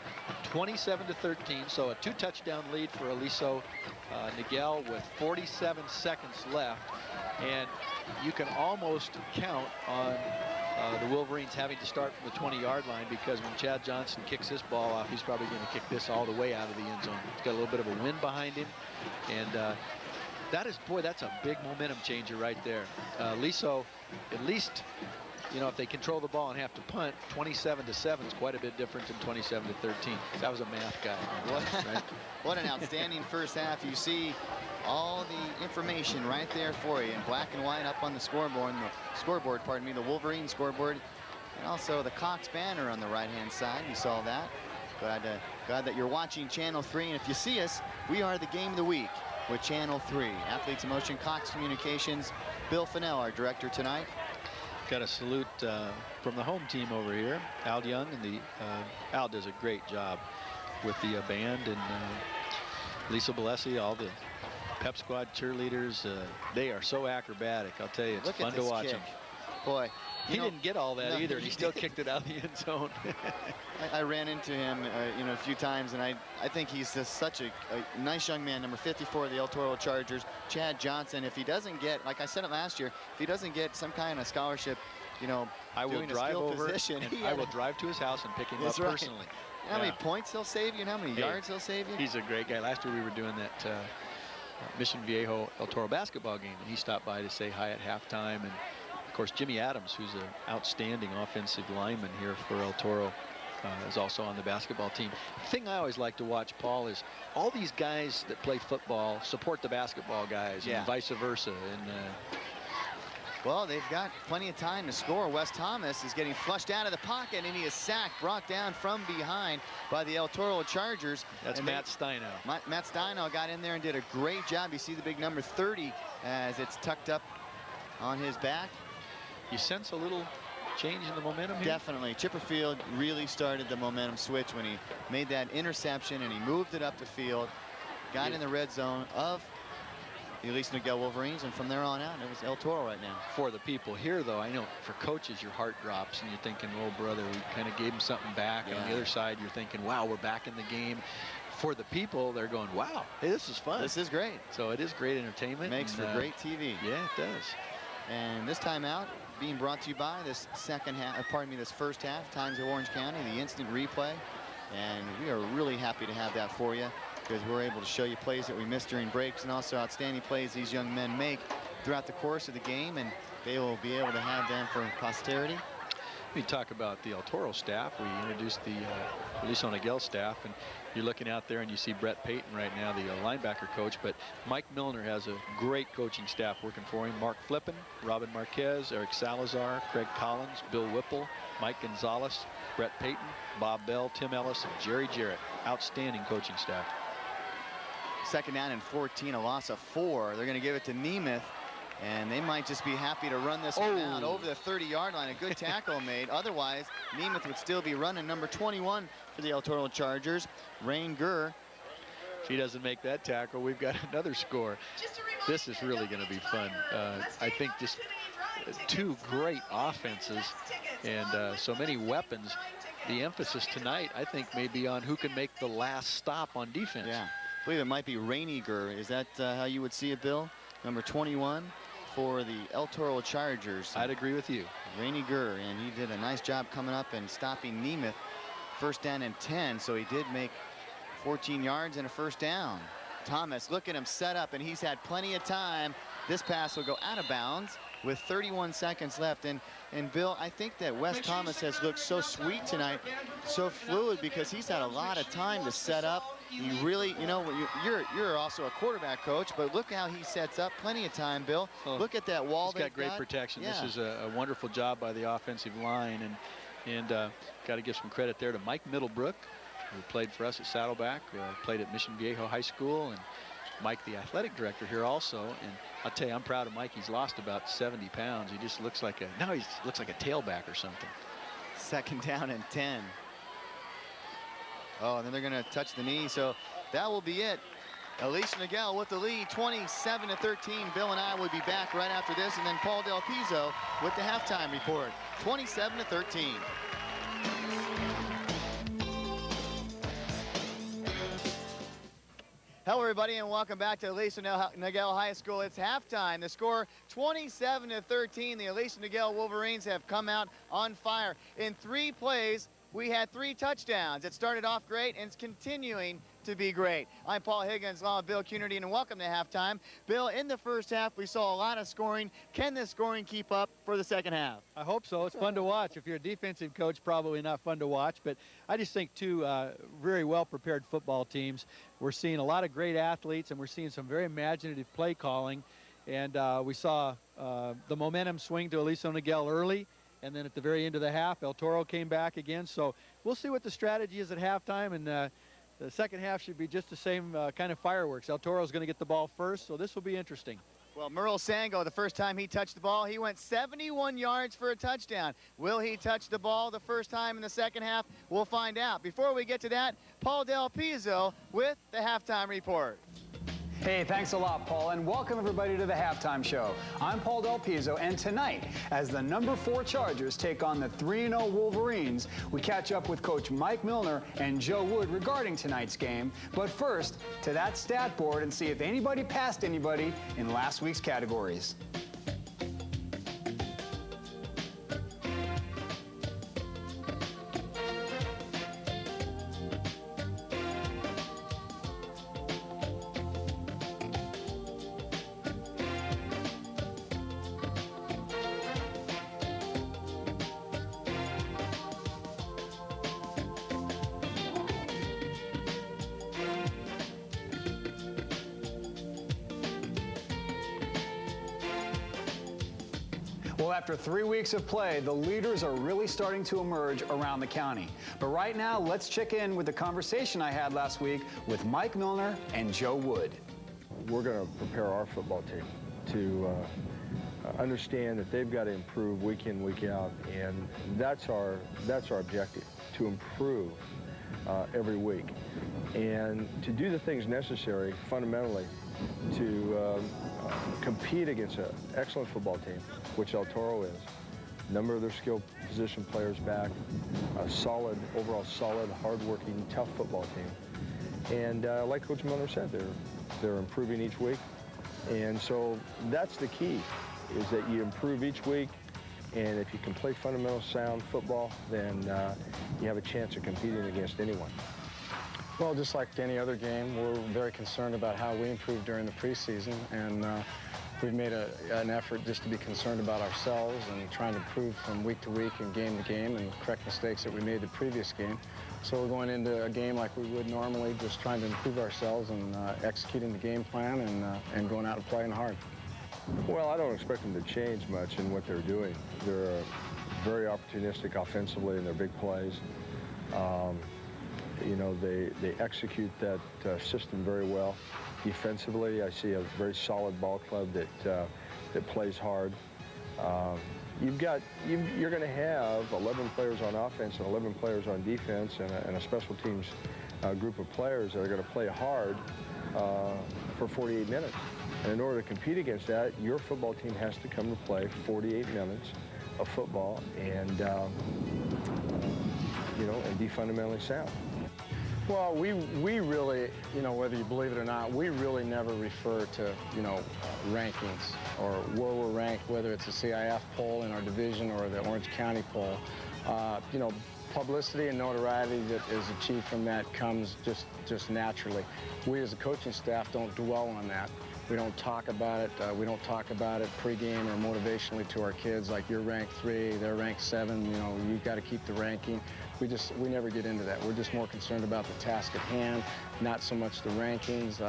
27-13. So a 2-touchdown lead for Aliso Niguel with 47 seconds left. And you can almost count on the Wolverines having to start from the 20-yard line, because when Chad Johnson kicks this ball off, he's probably going to kick this all the way out of the end zone. He's got a little bit of a wind behind him. And that is, boy, that's a big momentum changer right there. Aliso, at least, you know, if they control the ball and have to punt, 27-7 is quite a bit different than 27-13. That was a math guy. Right?
What an outstanding first half. You see all the information right there for you in black and white up on the scoreboard, pardon me, the Wolverine scoreboard, and also the Cox banner on the right-hand side. You saw that. Glad that you're watching Channel 3, and if you see us, we are the Game of the Week with Channel 3. Athletes in Motion, Cox Communications, Bill Fennell, our director tonight.
Got a salute from the home team over here. Al Young, and Al does a great job with the band, and Lisa Balesi, all the Pep Squad cheerleaders. They are so acrobatic. I'll tell you, it's fun to watch them.
Boy,
he didn't get all that either. He still kicked it out the end zone.
I ran into him, a few times, and I think he's just such a nice young man. Number 54 of the El Toro Chargers, Chad Johnson. If he doesn't get, like I said it last year, if he doesn't get some kind of scholarship,
I will drive over
position,
and I will drive to his house and pick him up personally.
You know how many points he'll save you and how many yards he'll save you?
He's a great guy. Last year we were doing that Mission Viejo El Toro basketball game, and he stopped by to say hi at halftime. And of course, Jimmy Adams, who's an outstanding offensive lineman here for El Toro, is also on the basketball team. The thing I always like to watch, Paul, is all these guys that play football support the basketball guys, and vice versa. And
well, they've got plenty of time to score. Wes Thomas is getting flushed out of the pocket, and he is sacked, brought down from behind by the El Toro Chargers.
That's Matt Steino.
Matt Steino got in there and did a great job. You see the big number 30 as it's tucked up on his back.
You sense a little change in the momentum here?
Definitely. Chipperfield really started the momentum switch when he made that interception, and he moved it up the field, got in the red zone of the Aliso Niguel Wolverines, and from there on out, it was El Toro right now.
For the people here, though, I know for coaches, your heart drops, and you're thinking, oh, brother, we kind of gave them something back. And on the other side, you're thinking, wow, we're back in the game. For the people, they're going, wow, hey, this is fun.
This is great.
So it is great entertainment.
Makes for great TV.
Yeah, it does.
And this timeout being brought to you by this this first half, Times of Orange County, the instant replay. And we are really happy to have that for you, because we're able to show you plays that we missed during breaks, and also outstanding plays these young men make throughout the course of the game, and they will be able to have them for posterity.
We talk about the El Toro staff. We introduced the Aliso Niguel staff, and you're looking out there and you see Brett Payton right now, the linebacker coach, but Mike Milner has a great coaching staff working for him. Mark Flippen, Robin Marquez, Eric Salazar, Craig Collins, Bill Whipple, Mike Gonzalez, Brett Payton, Bob Bell, Tim Ellis, and Jerry Jarrett. Outstanding coaching staff.
Second down and 14, a loss of 4. They're going to give it to Nemeth, and they might just be happy to run this one out over the 30-yard line. A good tackle made. Otherwise, Nemeth would still be running. Number 21 for the El Toro Chargers, Rain Gurr.
If he doesn't make that tackle, we've got another score. This is really going to be fun. I think just two great offenses and so many weapons. The emphasis tonight, I think, may be on who can make the last stop on defense.
Yeah, I believe it might be Rainy Gurr. Is that how you would see it, Bill? Number 21 for the El Toro Chargers.
I'd agree with you.
Rainy Gurr, and he did a nice job coming up and stopping Nemeth. First down and 10, so he did make 14 yards and a first down. Thomas, look at him set up, and he's had plenty of time. This pass will go out of bounds with 31 seconds left. And Bill, I think that Wes Thomas has looked so sweet tonight, so fluid, because he's had a lot of time to set up. He really, you know, you're also a quarterback coach, but look how he sets up. Plenty of time, Bill.
Well,
look at that wall.
He's got great protection.
Yeah.
This is a wonderful job by the offensive line, and got to give some credit there to Mike Middlebrook, who played for us at Saddleback, played at Mission Viejo High School, and Mike, the athletic director here also. And I'll tell you, I'm proud of Mike. He's lost about 70 pounds. He just looks like he looks like a tailback or something.
Second down and 10. Oh, and then they're going to touch the knee, so that will be it. Aliso Niguel with the lead, 27-13. Bill and I will be back right after this, and then Paul Del Pizzo with the halftime report. 27-13. Hello, everybody, and welcome back to Aliso Niguel High School. It's halftime. The score, 27-13. The Aliso Niguel Wolverines have come out on fire. In 3 plays, we had 3 touchdowns. It started off great, and it's continuing to be great. I'm Paul Higgins, along with Bill Cunardy, and welcome to halftime. Bill, in the first half, we saw a lot of scoring. Can this scoring keep up for the second half?
I hope so. It's fun to watch. If you're a defensive coach, probably not fun to watch, but I just think 2 very well-prepared football teams. We're seeing a lot of great athletes, and we're seeing some very imaginative play calling, and we saw the momentum swing to Aliso Niguel early, and then at the very end of the half, El Toro came back again. So we'll see what the strategy is at halftime, and the second half should be just the same kind of fireworks. El Toro's going to get the ball first, so this will be interesting.
Well, Merle Sango, the first time he touched the ball, he went 71 yards for a touchdown. Will he touch the ball the first time in the second half? We'll find out. Before we get to that, Paul Del Pizzo with the halftime report.
Hey, thanks a lot, Paul, and welcome everybody to the halftime show. I'm Paul Del Pizzo, and tonight, as the number 4 Chargers take on the 3-0 Wolverines, we catch up with Coach Mike Milner and Joe Wood regarding tonight's game. But first, to that stat board and see if anybody passed anybody in last week's categories. Well, after 3 weeks of play, the leaders are really starting to emerge around the county. But right now, let's check in with the conversation I had last week with Mike Milner and Joe Wood.
We're going to prepare our football team to understand that they've got to improve week in, week out, and that's our objective, to improve every week, and to do the things necessary fundamentally to compete against an excellent football team, which El Toro is. A number of their skilled position players back, a solid, overall solid, hard-working, tough football team. And like Coach Miller said, they're improving each week. And so that's the key, is that you improve each week. And if you can play fundamental sound football, then you have a chance of competing against anyone.
Well, just like any other game, we're very concerned about how we improved during the preseason, and we've made an effort just to be concerned about ourselves and trying to improve from week to week and game to game and correct mistakes that we made the previous game. So we're going into a game like we would normally, just trying to improve ourselves and executing the game plan and going out and playing hard.
Well, I don't expect them to change much in what they're doing. They're very opportunistic offensively in their big plays. You know, they execute that system very well. Defensively, I see a very solid ball club that plays hard. You're going to have 11 players on offense and 11 players on defense and a special teams group of players that are going to play hard for 48 minutes. And in order to compete against that, your football team has to come to play 48 minutes of football and, you know, and be fundamentally sound.
Well, we really, you know, whether you believe it or not, we really never refer to, you know, rankings or where we're ranked, whether it's a CIF poll in our division or the Orange County poll. You know, publicity and notoriety that is achieved from that comes just naturally. We as a coaching staff don't dwell on that. We don't talk about it. We don't talk about it pregame or motivationally to our kids, like you're ranked 3, they're ranked 7. You know, you got to keep the ranking. We never get into that. We're just more concerned about the task at hand, not so much the rankings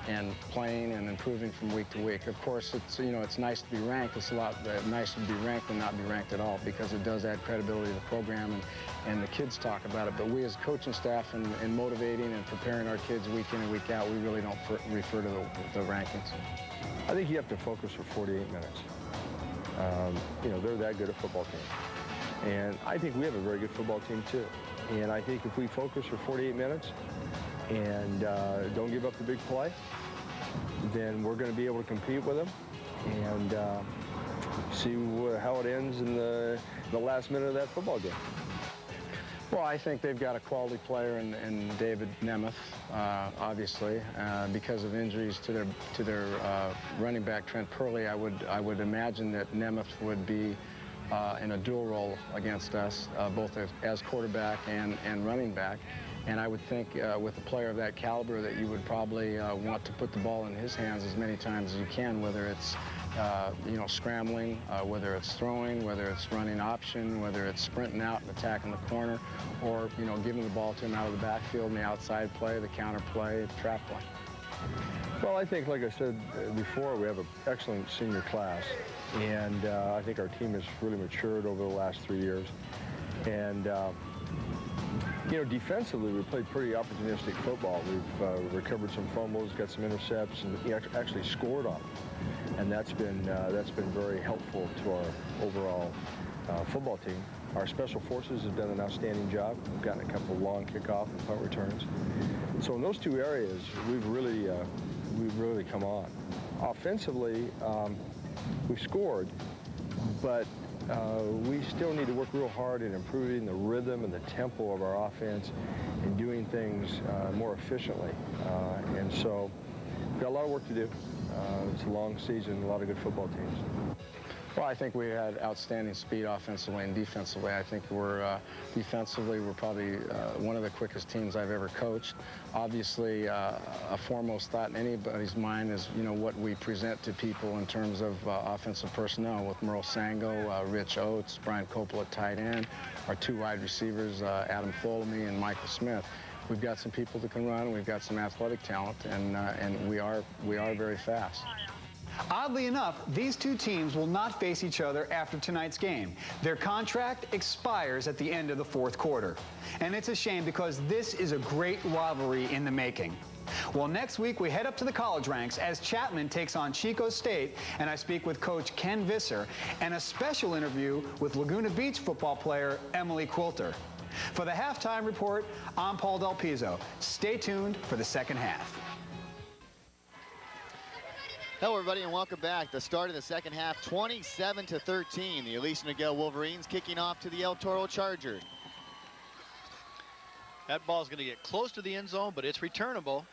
and playing and improving from week to week. Of course, it's, you know, it's nice to be ranked. It's a lot nicer to be ranked than not be ranked at all, because it does add credibility to the program and the kids talk about it. But we as a coaching staff and motivating and preparing our kids week in and week out, we really don't refer to the rankings.
I think you have to focus for 48 minutes. You know, they're that good a football team. And I think we have a very good football team too. And I think if we focus for 48 minutes and don't give up the big play, then we're going to be able to compete with them and see how it ends in the last minute of that football game.
Well, I think they've got a quality player in David Nemeth, obviously, because of injuries to their running back Trent Purley. I would imagine that Nemeth would be in a dual role against us, both as quarterback and running back. And I would think with a player of that caliber that you would probably want to put the ball in his hands as many times as you can, whether it's you know, scrambling, whether it's throwing, whether it's running option, whether it's sprinting out and attacking the corner, or, you know, giving the ball to him out of the backfield in the outside play, the counter play, the trap play.
Well, I think, like I said before, we have an excellent senior class. And I think our team has really matured over the last 3 years. And, you know, defensively, we played pretty opportunistic football. We've recovered some fumbles, got some intercepts, and actually scored on them. And that's been very helpful to our overall football team. Our special forces have done an outstanding job. We've gotten a couple of long kickoff and punt returns. So in those 2 areas, we've really come on. Offensively, we've scored, but we still need to work real hard at improving the rhythm and the tempo of our offense and doing things more efficiently. And so we've got a lot of work to do. It's a long season, a lot of good football teams.
Well, I think we had outstanding speed offensively and defensively. I think defensively, we're probably one of the quickest teams I've ever coached. Obviously, a foremost thought in anybody's mind is, you know, what we present to people in terms of offensive personnel with Merle Sango, Rich Oates, Brian Coppola at tight end, our 2 wide receivers, Adam Folamy and Michael Smith. We've got some people that can run. We've got some athletic talent, and we are very fast.
Oddly enough, these 2 teams will not face each other after tonight's game. Their contract expires at the end of the 4th quarter. And it's a shame, because this is a great rivalry in the making. Well, next week we head up to the college ranks as Chapman takes on Chico State, and I speak with Coach Ken Visser, and a special interview with Laguna Beach football player Emily Quilter. For the Halftime Report, I'm Paul Del Pizzo. Stay tuned for the second half.
Hello, everybody, and welcome back. The start of the second half, 27-13. The Aliso Niguel Wolverines kicking off to the El Toro Chargers.
That ball's going to get close to the end zone, but it's returnable.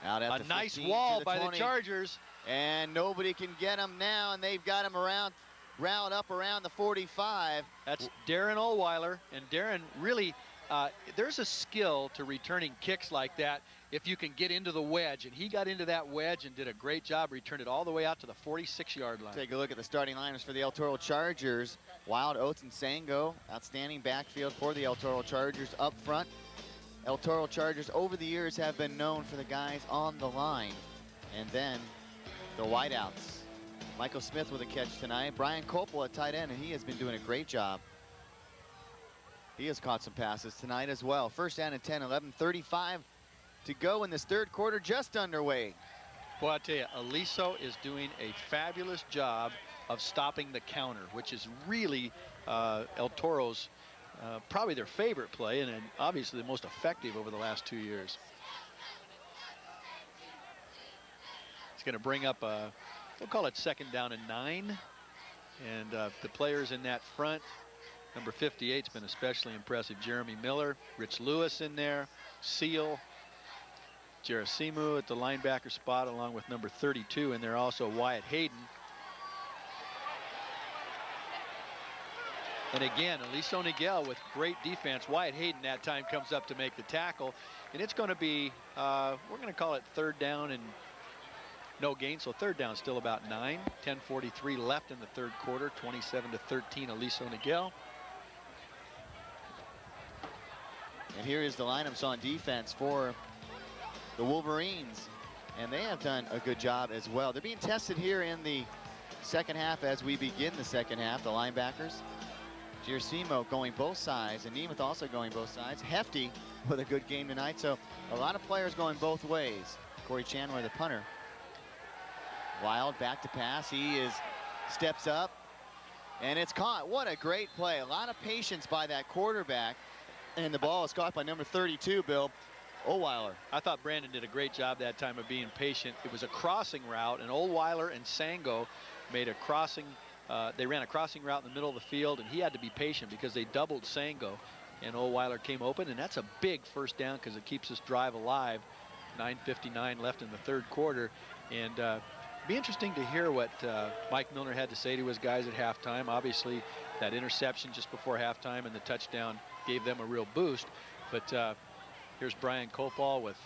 Out at
a
the
nice
15
wall
the
by
20.
the Chargers.
And nobody can get him now, and they've got him riled up around the 45.
That's Darren Oldweiler, and Darren really, there's a skill to returning kicks like that if you can get into the wedge, and he got into that wedge and did a great job, returned it all the way out to the 46-yard line.
Take a look at the starting liners for the El Toro Chargers. Wild, Oates, and Sango, outstanding backfield for the El Toro Chargers. Up front, El Toro Chargers over the years have been known for the guys on the line. And then the wideouts. Michael Smith with a catch tonight. Brian Copel at tight end, and he has been doing a great job. He has caught some passes tonight as well. First down and 10, 11:35 to go in this third quarter, just underway.
Well, I tell you, Aliso is doing a fabulous job of stopping the counter, which is really El Toro's probably their favorite play, and obviously the most effective over the last 2 years. It's going to bring up we'll call it second down and 9. And the players in that front, number 58's been especially impressive. Jeremy Miller, Rich Lewis in there, Seal, Gerasimu at the linebacker spot, along with number 32 in there also, Wyatt Hayden. And again, Aliso Niguel with great defense. Wyatt Hayden that time comes up to make the tackle. And it's going to be, we're going to call it third down and no gain, so third down still about 9. 10:43 left in the third quarter, 27-13 Aliso Niguel.
And here is the lineups on defense for the Wolverines, and they have done a good job as well. They're being tested here in the second half as we begin the second half. The linebackers, Gerasimo going both sides, and Nemeth also going both sides. Hefty with a good game tonight, so a lot of players going both ways. Corey Chandler, the punter. Wild back to pass. He steps up, and it's caught. What a great play. A lot of patience by that quarterback, and the ball is caught by number 32, Bill Oldweiler.
I thought Brandon did a great job that time of being patient. It was a crossing route, and Oldweiler and Sango made a crossing. They ran a crossing route in the middle of the field, and he had to be patient because they doubled Sango, and Oldweiler came open, and that's a big first down because it keeps this drive alive. 9:59 left in the third quarter, and be interesting to hear what Mike Milner had to say to his guys at halftime. Obviously, that interception just before halftime and the touchdown gave them a real boost. But here's Brian Copal with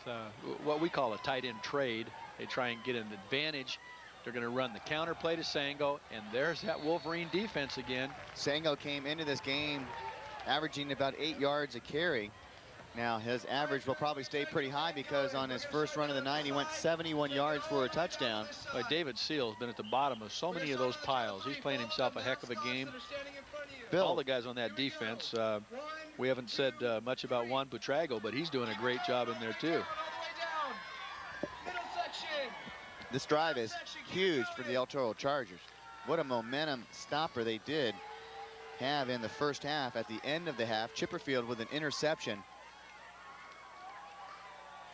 what we call a tight end trade. They try and get an advantage. They're going to run the counter play to Sango, and there's that Wolverine defense again.
Sango came into this game averaging about 8 yards a carry. Now his average will probably stay pretty high because on his first run of the night he went 71 yards for a touchdown.
Well, David Seal's been at the bottom of so many of those piles. He's playing himself a heck of a game.
Bill,
all the guys on that defense, we haven't said much about Juan Butrago, but he's doing a great job in there too.
This drive is huge for the El Toro Chargers. What a momentum stopper they did have in the first half. At the end of the half, Chipperfield with an interception.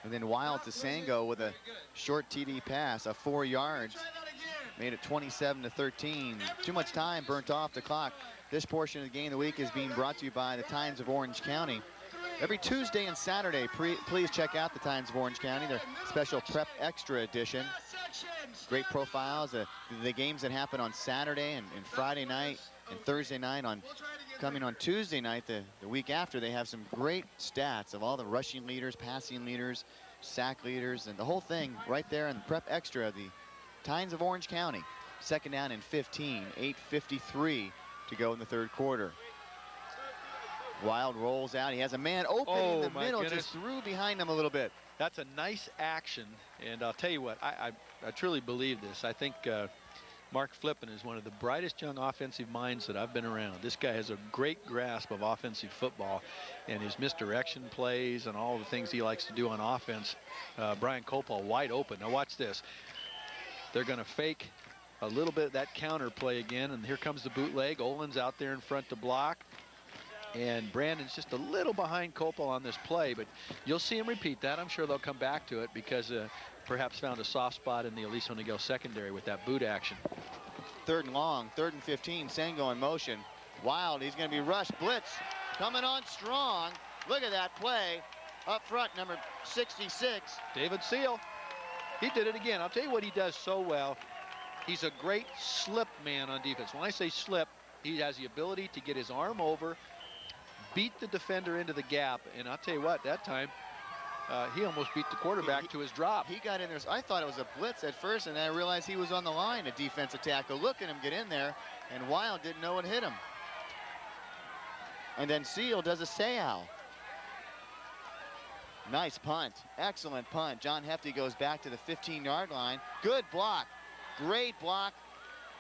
And then Wild to Sango with a short TD pass of 4 yards. Made it 27-13. Too much time burnt off the clock. This portion of the game of the week is being brought to you by the Times of Orange County. Every Tuesday and Saturday, please check out the Times of Orange County, their special Prep Extra edition. Great profiles, the games that happen on Saturday and Friday night and Thursday night. Coming on Tuesday night, the week after, they have some great stats of all the rushing leaders, passing leaders, sack leaders, and the whole thing right there in Prep Extra, the Times of Orange County. Second down and 15, 8:53 to go in the third quarter. Wild rolls out. He has a man open in the middle, just threw behind him a little bit.
That's a nice action, and I'll tell you what, I truly believe this. I think Mark Flippen is one of the brightest young offensive minds that I've been around. This guy has a great grasp of offensive football, and his misdirection plays and all the things he likes to do on offense. Brian Copal wide open. Now watch this. They're going to fake a little bit of that counter play again, and here comes the bootleg. Olin's out there in front to block. And Brandon's just a little behind Copal on this play, but you'll see him repeat that. I'm sure they'll come back to it because perhaps found a soft spot in the Aliso Niguel secondary with that boot action.
3rd and long, 3rd and 15. Sango in motion. Wild, he's going to be rushed. Blitz coming on strong. Look at that play. Up front, number 66.
David Seal. He did it again. I'll tell you what he does so well. He's a great slip man on defense. When I say slip, he has the ability to get his arm over, beat the defender into the gap. And I'll tell you what, that time, he almost beat the quarterback to his drop.
He got in there. I thought it was a blitz at first, and then I realized he was on the line, a defensive tackle. Look at him get in there, and Wild didn't know what hit him. And then Seal does a say-ow. Nice punt. Excellent punt. John Hefty goes back to the 15-yard line. Good block. Great block.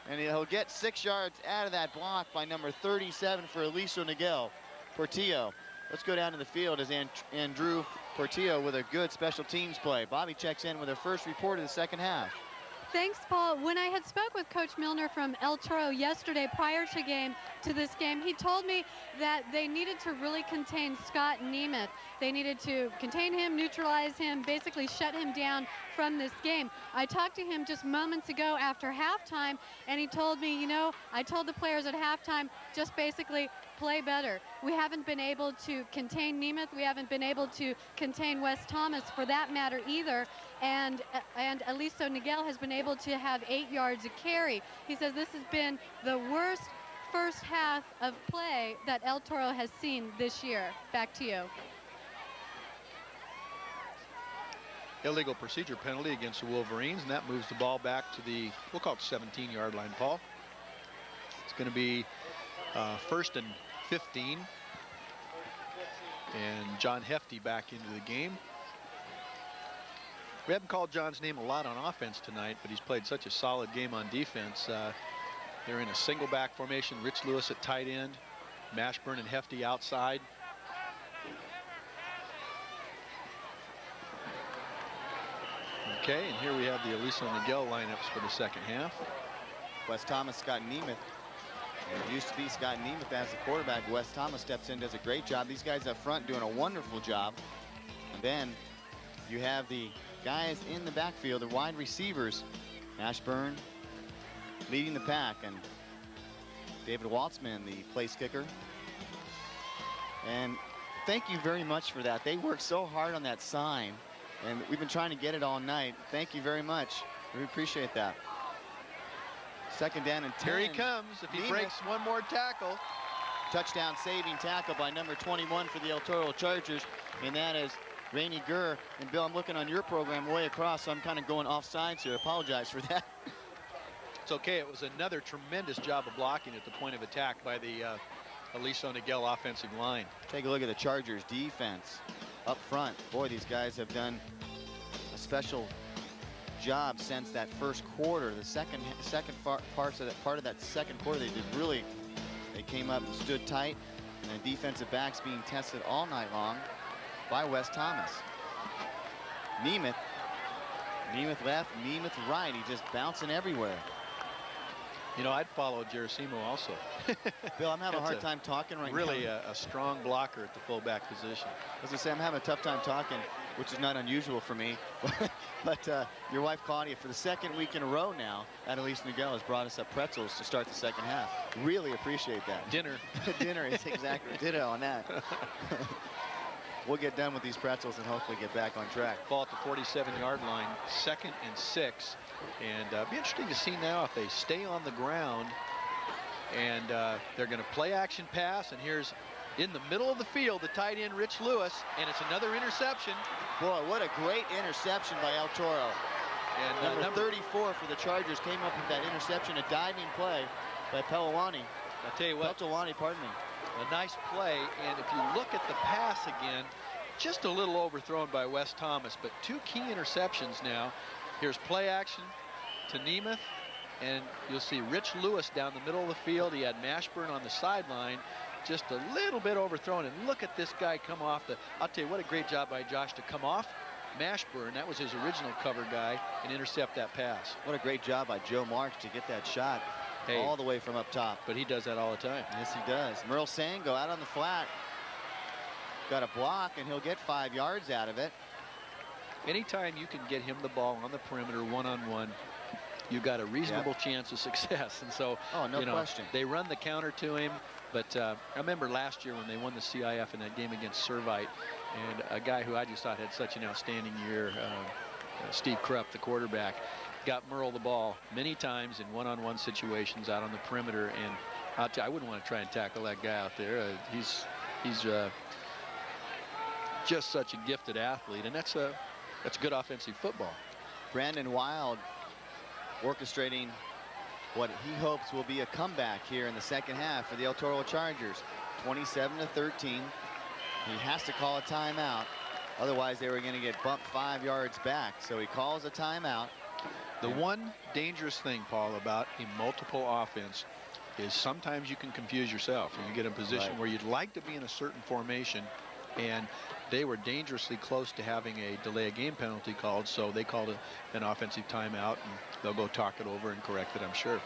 And he'll get 6 yards out of that block by number 37 for Aliso Niguel. Portillo. Let's go down to the field as Andrew Portillo with a good special teams play. Bobby checks in with her first report of the second half.
Thanks, Paul. When I had spoke with Coach Milner from El Toro yesterday prior to this game, he told me that they needed to really contain Scott Nemeth. They needed to contain him, neutralize him, basically shut him down from this game. I talked to him just moments ago after halftime, and he told me, you know, I told the players at halftime, just basically play better. We haven't been able to contain Nemeth. We haven't been able to contain Wes Thomas for that matter either. And Aliso Niguel has been able to have 8 yards a carry. He says this has been the worst first half of play that El Toro has seen this year. Back to you.
Illegal procedure penalty against the Wolverines, and that moves the ball back to the, we'll call it 17-yard line, Paul. It's going to be 1st and 15. And John Hefty back into the game. We haven't called John's name a lot on offense tonight, but he's played such a solid game on defense. They're in a single back formation. Rich Lewis at tight end, Mashburn and Hefty outside. Okay, and here we have the Aliso Niguel lineups for the second half.
Wes Thomas, Scott Nemeth. It used to be Scott Nemeth as the quarterback. Wes Thomas steps in, does a great job. These guys up front doing a wonderful job. And then you have the guys in the backfield, the wide receivers. Ashburn leading the pack, and David Waltzman, the place kicker. And thank you very much for that. They worked so hard on that sign, and we've been trying to get it all night. Thank you very much. We appreciate that. 2nd down and 10.
Here he comes. If he breaks one more tackle.
Touchdown saving tackle by number 21 for the El Toro Chargers, and that is Rainey Gurr. And Bill, I'm looking on your program way across, so I'm kind of going off sides here. Apologize for that.
It's okay. It was another tremendous job of blocking at the point of attack by the Aliso Niguel offensive line.
Take a look at the Chargers defense up front. Boy, these guys have done a special job since that first quarter. The part of that second quarter, they came up and stood tight, and the defensive backs being tested all night long by Wes Thomas. Nemeth left, Nemeth right. He's just bouncing everywhere.
You know, I'd follow Gerasimo also.
Bill, I'm having a hard time talking right now.
Really a strong blocker at the fullback position.
As I say, I'm having a tough time talking, which is not unusual for me. But your wife, Claudia, for the 2nd week in a row now at Aliso Niguel has brought us up pretzels to start the second half. Really appreciate that.
Dinner.
Dinner is exactly ditto on that. We'll get done with these pretzels and hopefully get back on track.
Ball at the 47-yard line, 2nd and 6. And it'll be interesting to see now if they stay on the ground, and they're going to play action pass. And here's in the middle of the field, the tight end Rich Lewis, and it's another interception.
Boy, what a great interception by El Toro. And number 34 for the Chargers came up with that interception, a diving play by Pelawani.
I'll tell you what.
Pelawani, pardon me.
A nice play, and if you look at the pass again, just a little overthrown by Wes Thomas, but 2 key interceptions now. Here's play action to Nemeth, and you'll see Rich Lewis down the middle of the field. He had Mashburn on the sideline, just a little bit overthrown, and look at this guy come off the, I'll tell you what a great job by Josh to come off Mashburn, that was his original cover guy, and intercept that pass.
What a great job by Joe Marks to get that shot all the way from up top.
But he does that all the time.
Yes, he does. Merle Sango out on the flat. Got a block, and he'll get 5 yards out of it.
anytime you can get him the ball on the perimeter one-on-one, you got a reasonable chance of success. And so,
no question.
they run the counter to him. But I remember last year when they won the CIF in that game against Servite, and a guy who I just thought had such an outstanding year, Steve Krupp, the quarterback, got Merle the ball many times in one-on-one situations out on the perimeter. And I'll tell you, I wouldn't want to try and tackle that guy out there. He's just such a gifted athlete, and that's good offensive football.
Brandon Wild orchestrating what he hopes will be a comeback here in the second half for the El Toro Chargers. 27-13. He has to call a timeout. Otherwise, they were going to get bumped 5 yards back. So he calls a timeout.
The one dangerous thing, Paul, about a multiple offense is sometimes you can confuse yourself and you get in a position where you'd like to be in a certain formation, and they were dangerously close to having a delay of game penalty called, so they called an offensive timeout, and they'll go talk it over and correct it, I'm sure.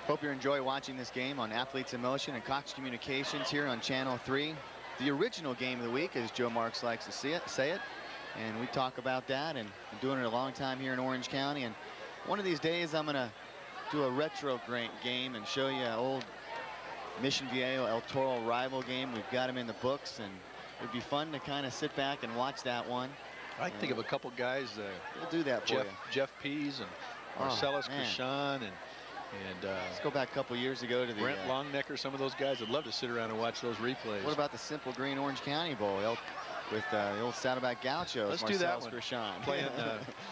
Hope you enjoy watching this game on Athletes in Motion and Cox Communications here on Channel 3. The original game of the week, as Joe Marks likes to say it, and we talk about that, and I'm doing it a long time here in Orange County, and one of these days I'm going to do a retro game and show you an old Mission Viejo El Toro rival game. We've got them in the books, and it'd be fun to kind of sit back and watch that one.
I can think of a couple guys.
We'll do that for you.
Jeff Pease and Marcellus Krishan and
let's go back a couple years ago to the
Brent Longnecker. Some of those guys would love to sit around and watch those replays.
What about the Simple Green Orange County Bowl with the old Saddleback Gauchos?
Let's do that one.
Krishan.
Playing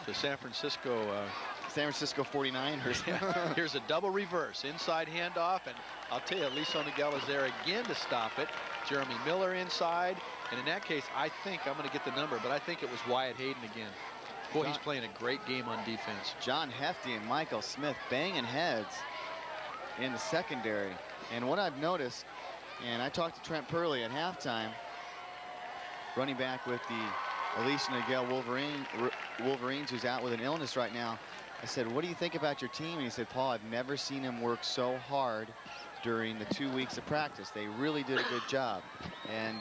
the San Francisco
49ers.
Here's a double reverse, inside handoff, and I'll tell you, Aliso Niguel is there again to stop it. Jeremy Miller inside, and in that case, I think I'm going to get the number, but I think it was Wyatt Hayden again. Boy, he's playing a great game on defense.
John Hefty and Michael Smith banging heads in the secondary. And what I've noticed, and I talked to Trent Purley at halftime, running back with the Aliso Niguel Wolverines, who's out with an illness right now. I said, what do you think about your team? And he said, Paul, I've never seen him work so hard during the 2 weeks of practice. They really did a good job. And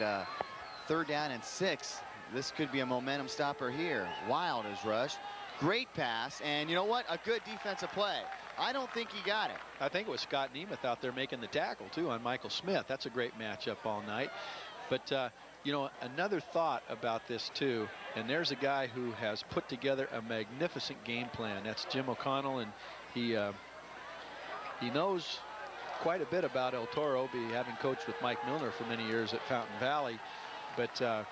3rd down and 6. This could be a momentum stopper here. Wild is rushed. Great pass. And you know what? A good defensive play. I don't think he got it.
I think it was Scott Nemeth out there making the tackle, too, on Michael Smith. That's a great matchup all night. But, you know, another thought about this, too, and there's a guy who has put together a magnificent game plan. That's Jim O'Connell, and he knows quite a bit about El Toro, having coached with Mike Milner for many years at Fountain Valley. But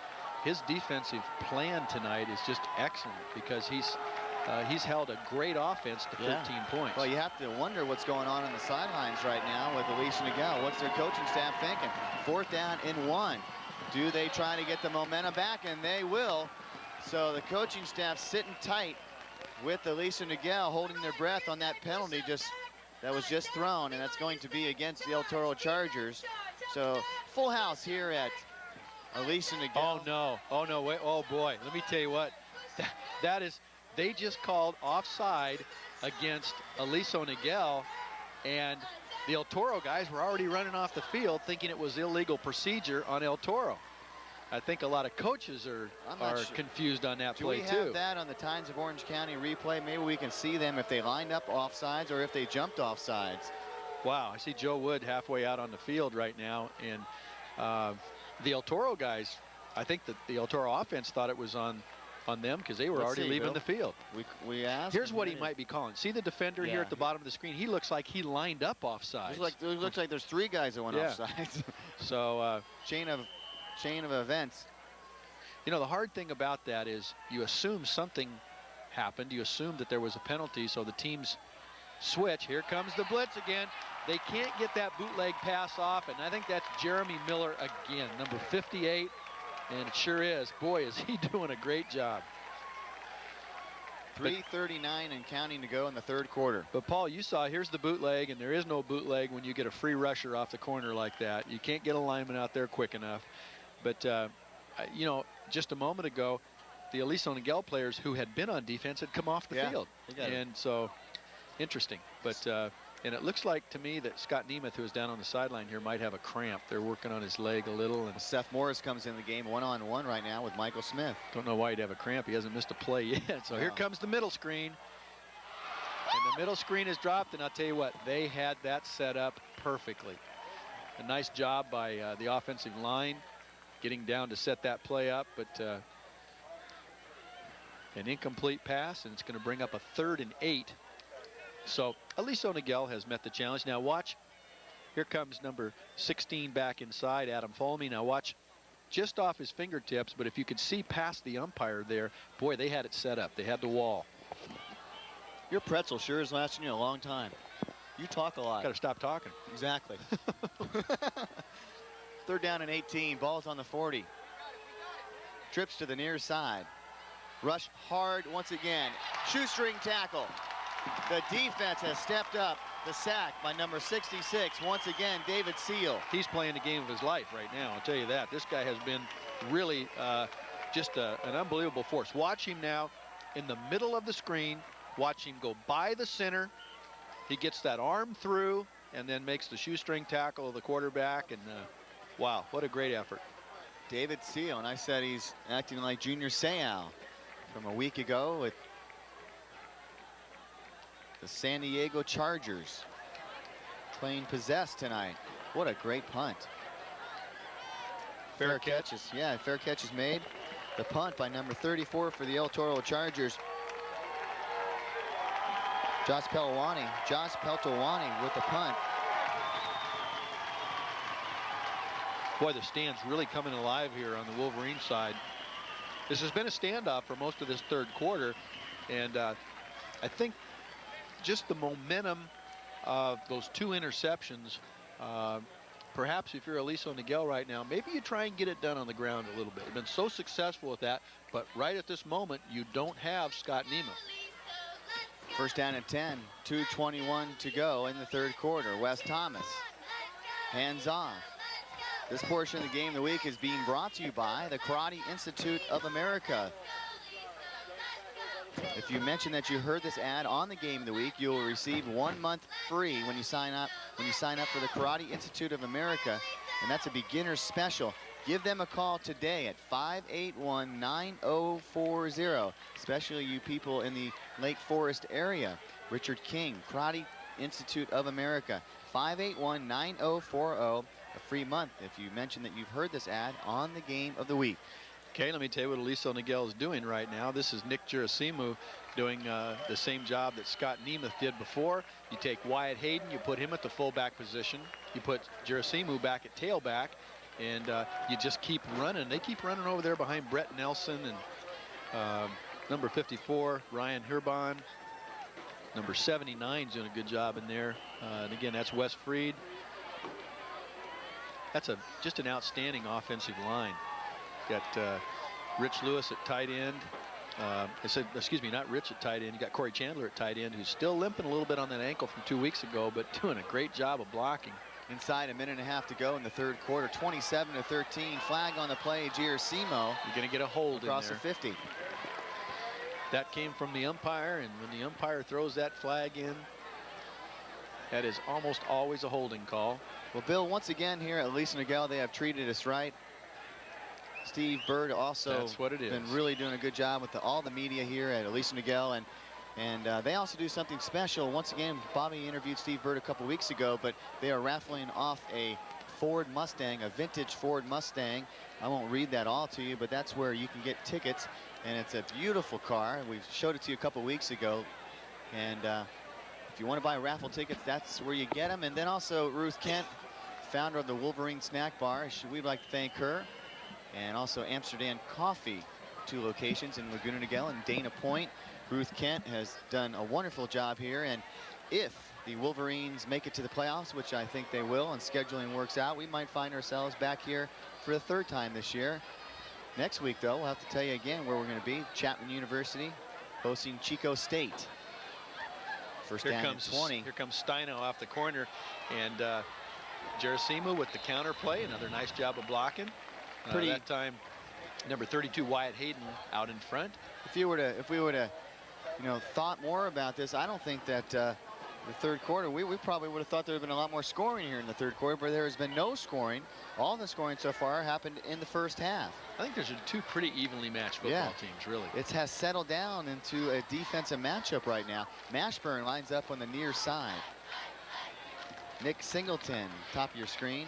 his defensive plan tonight is just excellent because he's held a great offense to 13 points.
Well, you have to wonder what's going on the sidelines right now with Aliso Niguel. What's their coaching staff thinking? 4th down and 1. Do they try to get the momentum back? And they will. So the coaching staff sitting tight with Aliso Niguel, holding their breath on that penalty that was just thrown, and that's going to be against the El Toro Chargers. So full house here at Aliso Niguel.
Oh no, wait, oh boy, let me tell you what, that is, they just called offside against Aliso Niguel, and the El Toro guys were already running off the field thinking it was illegal procedure on El Toro. I think a lot of coaches are confused on that play too.
Do we have that on the Times of Orange County replay? Maybe we can see them if they lined up offsides or if they jumped offsides.
Wow, I see Joe Wood halfway out on the field right now, and the El Toro guys, I think that the El Toro offense thought it was on them because they were already leaving the field.
We asked.
Here's what he might be calling. See the defender here at the bottom of the screen? He looks like he lined up offside.
It looks like there's 3 guys that went offside.
So
chain of events.
You know, the hard thing about that is you assume something happened. You assume that there was a penalty, so the teams switch. Here comes the blitz again. They can't get that bootleg pass off, and I think that's Jeremy Miller again, number 58, and it sure is. Boy, is he doing a great job.
3:39 and counting to go in the 3rd quarter.
But Paul, you saw, here's the bootleg, and there is no bootleg when you get a free rusher off the corner like that. You can't get a lineman out there quick enough. But, you know, just a moment ago, the Aliso Niguel players who had been on defense had come off the field. And so, interesting. But And it looks like to me that Scott Nemeth, who is down on the sideline here, might have a cramp. They're working on his leg a little. And
Seth Morris comes in the game one-on-one right now with Michael Smith.
Don't know why he'd have a cramp. He hasn't missed a play yet. So here comes the middle screen. And the middle screen is dropped. And I'll tell you what, they had that set up perfectly. A nice job by the offensive line getting down to set that play up. But an incomplete pass, and it's going to bring up a 3rd and 8. So Aliso Niguel has met the challenge. Now watch, here comes number 16 back inside, Adam Folmy. Now watch, just off his fingertips, but if you could see past the umpire there, boy, they had it set up. They had the wall.
Your pretzel sure is lasting you a long time. You talk a lot.
Got to stop talking.
Exactly. 3rd down and 18. Ball's on the 40. Trips to the near side. Rush hard once again. Shoestring tackle. The defense has stepped up. The sack by number 66. Once again, David Seal.
He's playing the game of his life right now. I'll tell you that. This guy has been really just an unbelievable force. Watch him now in the middle of the screen. Watch him go by the center. He gets that arm through and then makes the shoestring tackle of the quarterback. And wow, what a great effort.
David Seal, and I said he's acting like Junior Seau from a week ago with the San Diego Chargers playing possess tonight. What a great punt. Fair catch is, yeah, fair catch is made. The punt by number 34 for the El Toro Chargers. Josh Peltawani with the punt.
Boy, the stand's really coming alive here on the Wolverine side. This has been a standoff for most of this 3rd quarter, and I think just the momentum of those 2 interceptions, perhaps if you're Aliso Niguel right now, maybe you try and get it done on the ground a little bit. You've been so successful with that, but right at this moment, you don't have Scott Nemeth.
1st down and 10, 2:21 to go in the 3rd quarter. Wes Thomas, hands off. This portion of the game of the week is being brought to you by the Karate Institute of America. If you mention that you heard this ad on the game of the week, you will receive 1 month free when you sign up. When you sign up for the Karate Institute of America, and that's a beginner special. Give them a call today at 581-9040, especially you people in the Lake Forest area. Richard King, Karate Institute of America, 581-9040, a free month if you mention that you've heard this ad on the game of the week.
Okay, let me tell you what Aliso Niguel is doing right now. This is Nick Gerasimu doing the same job that Scott Nemeth did before. You take Wyatt Hayden, you put him at the fullback position, you put Gerasimu back at tailback, and you just keep running. They keep running over there behind Brett Nelson and number 54, Ryan Herbon. Number 79 is doing a good job in there. And again, that's Wes Freed. That's just an outstanding offensive line. Got Rich Lewis at tight end. Excuse me, not Rich at tight end. You got Corey Chandler at tight end, who's still limping a little bit on that ankle from 2 weeks ago, but doing a great job of blocking.
Inside a minute and a half to go in the 3rd quarter, 27-13. Flag on the play, Gerasimo.
You're going to get a hold
across
in there.
the 50.
That came from the umpire, and when the umpire throws that flag in, that is almost always a holding call.
Well, Bill, once again here at Aliso Niguel, they have treated us right. Steve Bird also
That's what it is.
Been really doing a good job with all the media here at Aliso Niguel, and they also do something special. Once again, Bobby interviewed Steve Bird a couple weeks ago, but they are raffling off a Ford Mustang, a vintage Ford Mustang. I won't read that all to you, but that's where you can get tickets, and it's a beautiful car. We showed it to you a couple weeks ago, and if you want to buy raffle tickets, that's where you get them. And then also Ruth Kent, founder of the Wolverine Snack Bar. We'd like to thank her. And also Amsterdam Coffee, 2 locations in Laguna Niguel and Dana Point. Ruth Kent has done a wonderful job here. And if the Wolverines make it to the playoffs, which I think they will, and scheduling works out, we might find ourselves back here for the 3rd time this year. Next week, though, we'll have to tell you again where we're going to be. Chapman University hosting Chico State. First down and 20.
Here comes Steino off the corner, and Gerasimu with the counter play. Another nice job of blocking. That time, number 32 Wyatt Hayden out in front.
If we were to, thought more about this, I don't think that the third quarter. We probably would have thought there would have been a lot more scoring here in the third quarter, but there has been no scoring. All the scoring so far happened in the first half.
I think there's two pretty evenly matched football teams, really.
It has settled down into a defensive matchup right now. Mashburn lines up on the near side. Nick Singleton, top of your screen.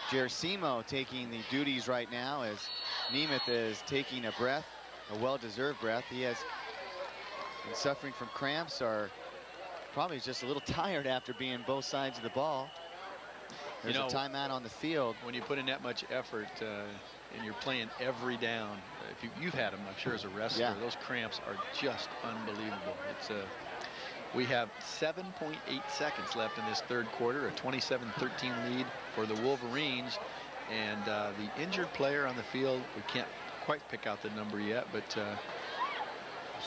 Gersimo taking the duties right now as Nemeth is taking a breath, a well-deserved breath. He has been suffering from cramps, or probably just a little tired after being both sides of the ball. There's a timeout on the field.
When you put in that much effort and you're playing every down, if you've had them, I'm sure, as a wrestler, those cramps are just unbelievable. It's we have 7.8 seconds left in this third quarter, a 27-13 lead for the Wolverines. And the injured player on the field, we can't quite pick out the number yet, but I'm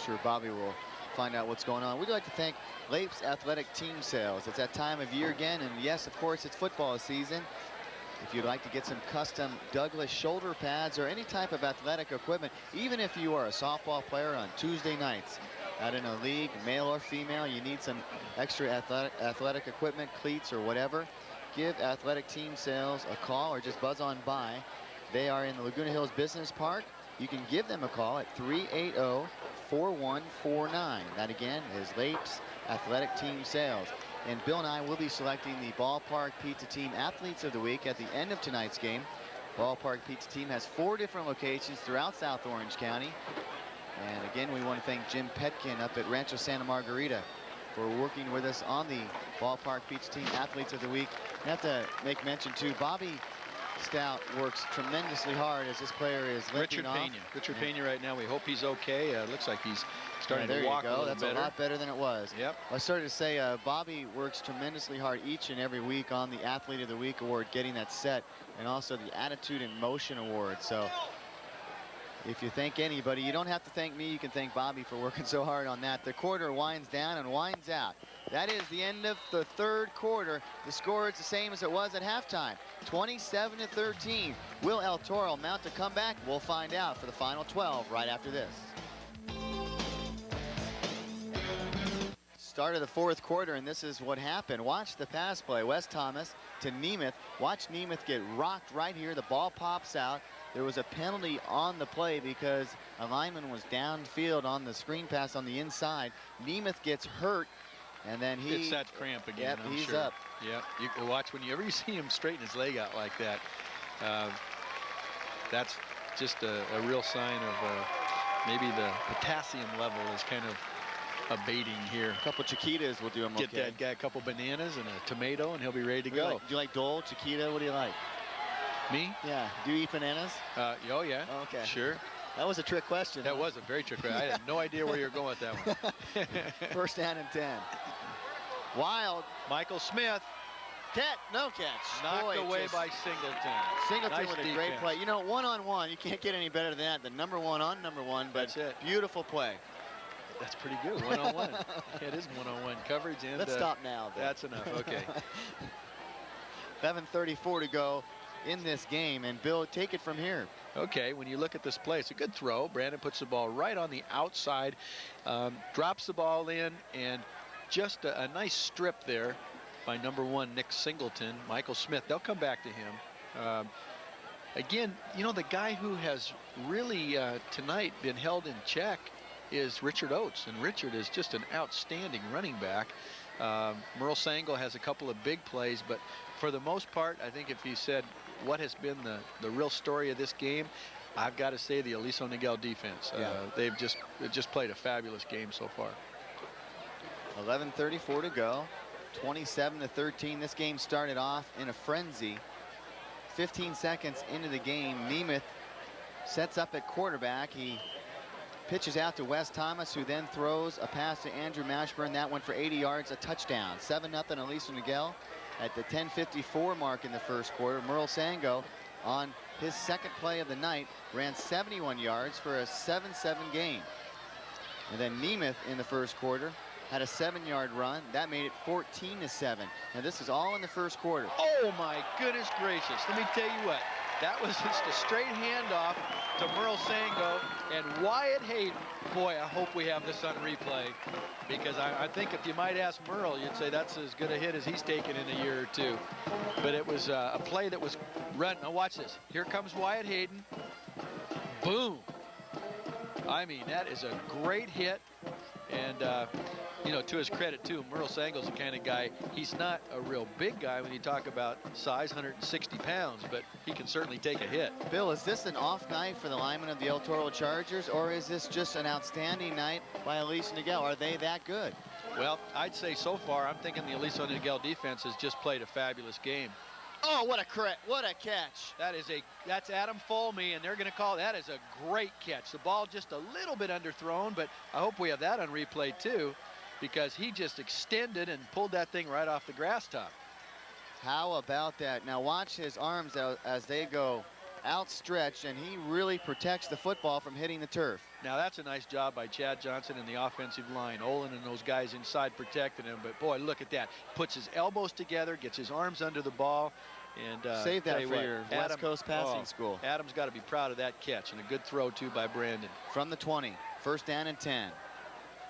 sure Bobby will find out what's going on. We'd like to thank Lapes Athletic Team Sales. It's that time of year again, and yes, of course, it's football season. If you'd like to get some custom Douglas shoulder pads or any type of athletic equipment, even if you are a softball player on Tuesday nights, out in a league, male or female, you need some extra athletic equipment, cleats or whatever, give Athletic Team Sales a call or just buzz on by. They are in the Laguna Hills Business Park. You can give them a call at 380-4149. That again is Lapes Athletic Team Sales. And Bill and I will be selecting the Ballpark Pizza Team Athletes of the Week at the end of tonight's game. Ballpark Pizza Team has 4 different locations throughout South Orange County. And again, we want to thank Jim Petkin up at Rancho Santa Margarita for working with us on the Ballpark Pizza Team Athletes of the Week. I have to make mention too, Bobby Stout works tremendously hard as this player is limping off.
Richard Pena right now, we hope he's okay. Looks like he's starting to walk a little
That's
better.
a lot better than it was.
Yep.
I started to say Bobby works tremendously hard each and every week on the Athlete of the Week award, getting that set, and also the Attitude and Motion award. So if you thank anybody, you don't have to thank me. You can thank Bobby for working so hard on that. The quarter winds down and winds out. That is the end of the third quarter. The score is the same as it was at halftime, 27-13. Will El Toro mount a comeback? We'll find out for the final 12 right after this. Start of the fourth quarter, and this is what happened. Watch the pass play. Wes Thomas to Nemeth. Watch Nemeth get rocked right here. The ball pops out. There was a penalty on the play because a lineman was downfield on the screen pass on the inside. Nemeth gets hurt, and then he...
It's that cramp again,
Yep,
I'm
he's
sure.
up.
Yep, you can watch whenever you see him straighten his leg out like that. That's just a real sign of maybe the potassium level is kind of abating here.
A couple Chiquitas will do him
Get that guy a couple bananas and a tomato, and he'll be ready to go.
Do you like Dole, Chiquita? What do you like?
Me?
Yeah. Do you eat bananas?
Oh, yeah.
Okay.
Sure.
That was a trick question.
That was a very trick question. I had no idea where you were going with that one.
First down and 10. Wild.
Michael Smith.
No catch.
Knocked away by Singleton.
Singleton
Nice
with a great play. You know, one-on-one, you can't get any better than that. The number one on number one, but
That's it.
Beautiful play.
That's pretty good. One-on-one. It is one-on-one coverage. And
let's stop now. Though.
That's enough. Okay.
11:34 to go in this game, and Bill, take it from here.
Okay, when you look at this play, it's a good throw. Brandon puts the ball right on the outside, drops the ball in, and just a nice strip there by number 1, Nick Singleton. Michael Smith, they'll come back to him. Again, you know, the guy who has really tonight been held in check is Richard Oates, and Richard is just an outstanding running back. Merle Sango has a couple of big plays, but for the most part, I think if you said what has been the real story of this game, I've got to say the Aliso Niguel defense. They've just played a fabulous game so far.
11:34 to go, 27-13. This game started off in a frenzy. 15 seconds into the game, Nemeth sets up at quarterback. He pitches out to Wes Thomas, who then throws a pass to Andrew Mashburn. That one for 80 yards, a touchdown. 7-0 Aliso Niguel at the 10:54 mark in the first quarter. Merle Sango on his second play of the night ran 71 yards for a 7-7 game. And then Nemeth in the first quarter had a 7-yard run. That made it 14-7. Now this is all in the first quarter.
Oh my goodness gracious. Let me tell you what. That was just a straight handoff to Merle Sango and Wyatt Hayden. Boy, I hope we have this on replay, because I think if you might ask Merle, you'd say that's as good a hit as he's taken in a year or two. But it was a play that was run. Now watch this. Here comes Wyatt Hayden. Boom. I mean, that is a great hit. And, you know, to his credit, too, Merle Sango's the kind of guy, he's not a real big guy when you talk about size, 160 pounds, but he can certainly take a hit.
Bill, is this an off night for the linemen of the El Toro Chargers, or is this just an outstanding night by Aliso Niguel? Are they that good?
Well, I'd say so far, I'm thinking the Aliso Niguel defense has just played a fabulous game.
Oh, what a catch.
That's Adam Folmy, and they're going to call that as a great catch. The ball just a little bit underthrown, but I hope we have that on replay too, because he just extended and pulled that thing right off the grass top.
How about that? Now watch his arms as they go outstretched, and he really protects the football from hitting the turf.
Now that's a nice job by Chad Johnson and the offensive line. Olin and those guys inside protecting him, but boy, look at that. Puts his elbows together, gets his arms under the ball, and
save that for your West Coast passing school.
Adam's got to be proud of that catch, and a good throw too by Brandon.
From the 20, first down and 10.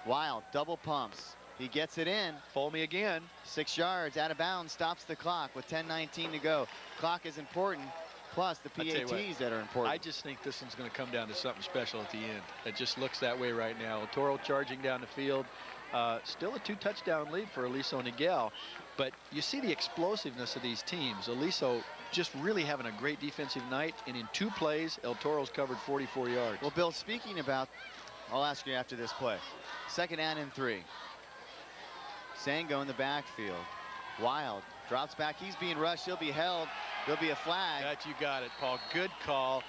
Wild double pumps. He gets it in.
Folmy again.
6 yards out of bounds, stops the clock with 10:19 to go. Clock is important, plus the PATs that are important.
I just think this one's going to come down to something special at the end. It just looks that way right now. Toro charging down the field. Still a 2-touchdown lead for Aliso Niguel, but you see the explosiveness of these teams. Aliso just really having a great defensive night, and in 2 plays, El Toro's covered 44 yards.
Well, Bill, speaking about, I'll ask you after this play. 2nd down and 3. Sango in the backfield. Wild drops back. He's being rushed. He'll be held. There'll be a flag.
That you got it, Paul. Good call.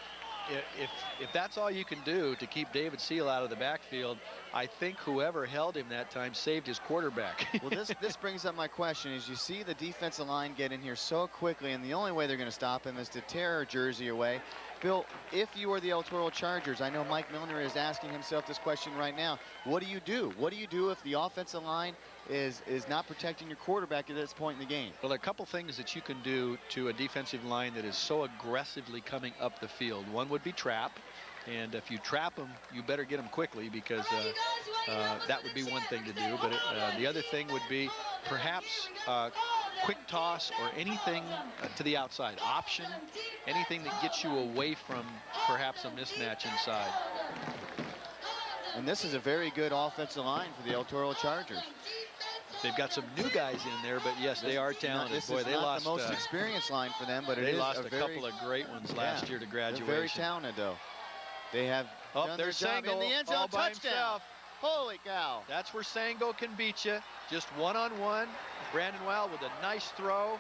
If that's all you can do to keep David Seal out of the backfield, I think whoever held him that time saved his quarterback.
Well, this brings up my question. Is you see the defensive line get in here so quickly, and the only way they're going to stop him is to tear a jersey away. Bill, if you were the El Toro Chargers, I know Mike Milner is asking himself this question right now. What do you do? What do you do if the offensive line is not protecting your quarterback at this point in the game?
Well, there are a couple things that you can do to a defensive line that is so aggressively coming up the field. One would be trap. And if you trap them, you better get them quickly, because that would be one thing to do. But the other thing would be perhaps quick toss or anything to the outside. Option, anything that gets you away from perhaps a mismatch inside.
And this is a very good offensive line for the El Toro Chargers.
They've got some new guys in there, but yes, they are talented.
Boy, they lost the most experienced line for them, but
they lost a couple of great ones last year to graduation.
They're very talented, though. They have done their job in the end zone. Touchdown. Holy cow.
That's where Sango can beat you. Just one-on-one. Brandon Wild with a nice throw.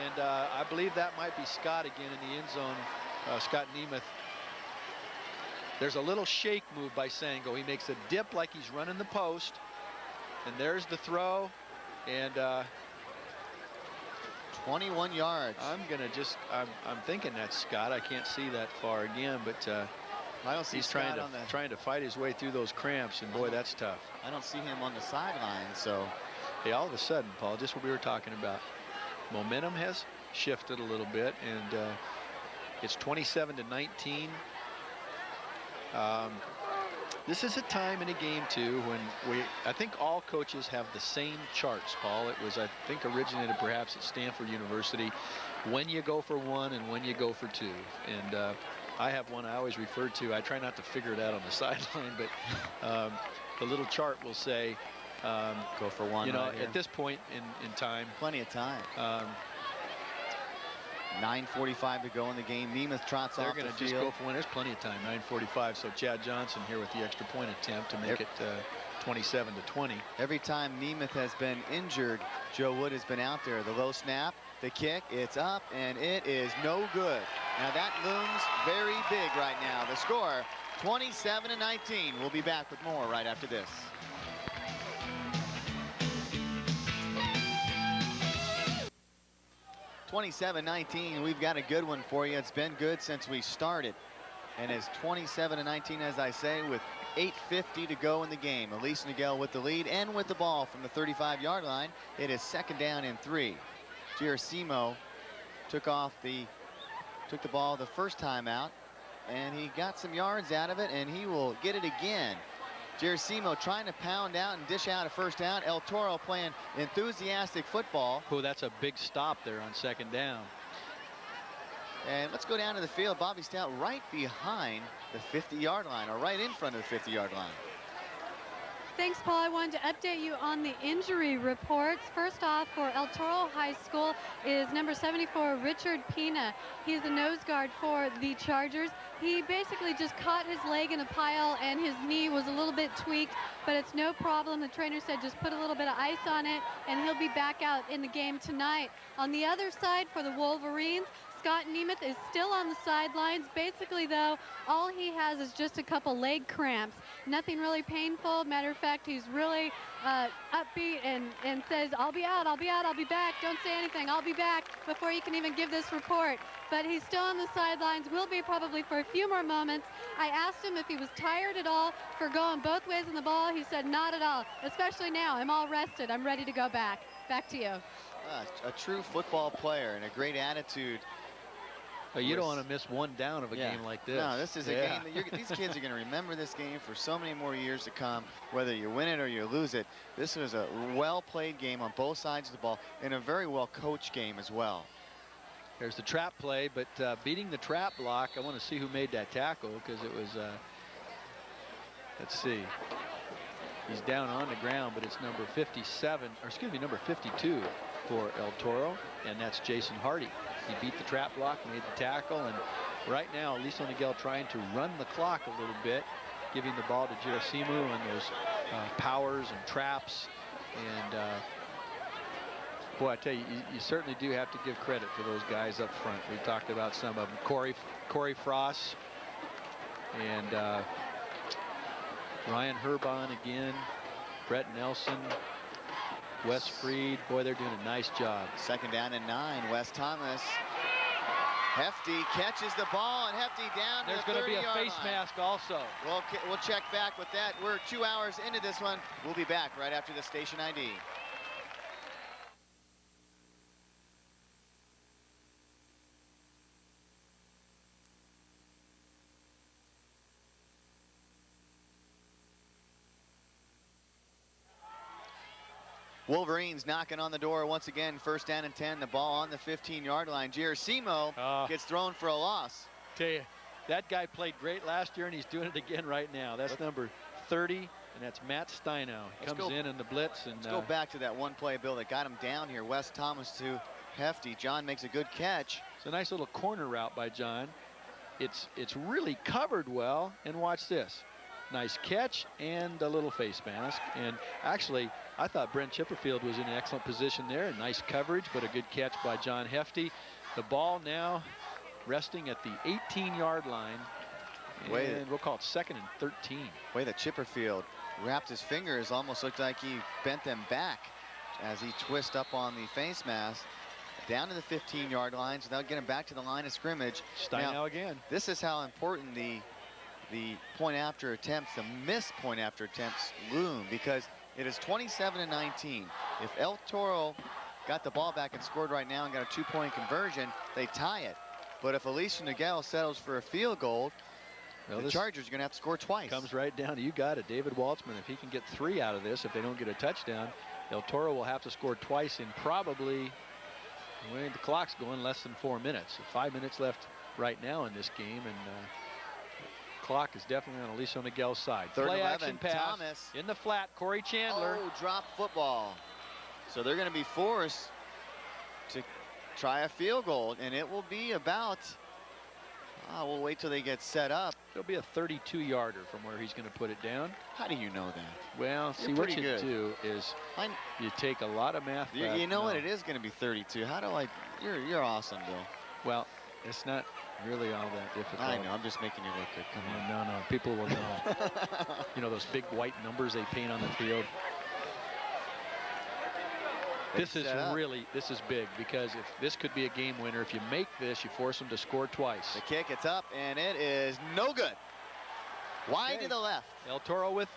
And I believe that might be Scott again in the end zone. Scott Nemeth. There's a little shake move by Sango. He makes a dip like he's running the post. And there's the throw. And
21 yards.
I'm thinking that's Scott. I can't see that far again, but
I don't see
he's
Scott
trying to fight his way through those cramps, and boy, that's tough.
I don't see him on the sideline, so.
Hey, all of a sudden, Paul, just what we were talking about, momentum has shifted a little bit, and it's 27-19. This is a time in a game, too, when I think all coaches have the same charts, Paul. It was, I think, originated perhaps at Stanford University, when you go for 1 and when you go for 2. And I have one I always refer to. I try not to figure it out on the sideline, but the little chart will say,
go for 1.
You know, at this point in time.
Plenty of time. 9:45 to go in the game. Nemeth trots off the field.
They're going to just go for 1. There's plenty of time, 9:45. So Chad Johnson here with the extra point attempt to make it 27-20.
Every time Nemeth has been injured, Joe Wood has been out there. The low snap, the kick, it's up, and it is no good. Now that looms very big right now. The score, 27-19. We'll be back with more right after this. (27-19). We've got a good one for you. It's been good since we started, and it's 27-19, as I say, with 8:50 to go in the game. Aliso Niguel with the lead and with the ball from the 35-yard line. It is 2nd down and 3. Giarcimo took off Took the ball the first time out, and he got some yards out of it, and he will get it again. Gersimo trying to pound out and dish out a first down. El Toro playing enthusiastic football.
Oh, that's a big stop there on second down.
And let's go down to the field. Bobby Stout right behind the 50-yard line, or right in front of the 50-yard line.
Thanks, Paul. I wanted to update you on the injury reports. First off, for El Toro High School is number 74, Richard Pina. He's the nose guard for the Chargers. He basically just caught his leg in a pile, and his knee was a little bit tweaked, but it's no problem. The trainer said just put a little bit of ice on it, and he'll be back out in the game tonight. On the other side, for the Wolverines, Scott Nemeth is still on the sidelines. Basically, though, all he has is just a couple leg cramps. Nothing really painful. Matter of fact, he's really upbeat and says, I'll be out, I'll be out, I'll be back. Don't say anything, I'll be back, before you can even give this report. But he's still on the sidelines, will be probably for a few more moments. I asked him if he was tired at all for going both ways in the ball. He said, not at all, especially now. I'm all rested. I'm ready to go back. Back to you.
A true football player and a great attitude.
You don't want to miss one down of a game like this.
No, this is a game that these kids are going to remember this game for so many more years to come, whether you win it or you lose it. This was a well-played game on both sides of the ball and a very well-coached game as well.
There's the trap play, but beating the trap block, I want to see who made that tackle, because it was, let's see. He's down on the ground, but it's number 57, or excuse me, number 52 for El Toro, and that's Jason Hardy. He beat the trap block, made the tackle, and right now Aliso Niguel trying to run the clock a little bit, giving the ball to Gersimo on those powers and traps. And boy, I tell you, you certainly do have to give credit for those guys up front. We talked about some of them. Corey Frost and Ryan Herbon again, Brett Nelson, Wes Freed. Boy, they're doing a nice job.
Second down and 9. Wes Thomas. Hefty catches the ball, and Hefty down.
There's going to be a face mask also.
We'll check back with that. We're 2 hours into this one. We'll be back right after the station ID. Wolverines knocking on the door once again. First down and 10. The ball on the 15-yard line. Gersimo gets thrown for a loss.
Tell you, that guy played great last year, and he's doing it again right now. That's number 30, and that's Matt Steinow. He comes in the blitz. And
let's go back to that one play, Bill, that got him down here. Wes Thomas to Hefty. John makes a good catch.
It's a nice little corner route by John. It's really covered well, and watch this. Nice catch and a little face mask. And actually, I thought Brent Chipperfield was in an excellent position there. Nice coverage, but a good catch by John Hefty. The ball now resting at the 18-yard line. And we'll call it 2nd and 13.
The way that Chipperfield wrapped his fingers, almost looked like he bent them back as he twists up on the face mask. Down to the 15-yard line, so they'll get him back to the line of scrimmage.
Steinow again.
This is how important the point after attempts, the missed point after attempts loom, because it is 27-19. If El Toro got the ball back and scored right now and got a 2-point conversion, they tie it. But if Aliso Niguel settles for a field goal, the Chargers are going to have to score twice.
Comes right down to, you got it, David Waltzman. If he can get 3 out of this, if they don't get a touchdown, El Toro will have to score twice in probably, well, the clock's going less than 4 minutes. 5 minutes left right now in this game, and clock is definitely on Aliso Niguel's side. Play action pass
Thomas
in the flat. Corey Chandler.
Drop football. So they're going to be forced to try a field goal, and it will be about, we'll wait till they get set up.
It'll be a 32-yarder from where he's going to put it down.
How do you know that?
Well, see, what you do is you take a lot of math.
You know what? It is going to be 32. How do I? You're awesome, Bill.
Well, it's not really all that difficult.
I know. I'm just making you look good. Come on.
No. People will know. You know those big white numbers they paint on the field. This is big, because if this could be a game winner, if you make this, you force them to score twice.
The kick, it's up, and it is no good. Wide to the left.
El Toro with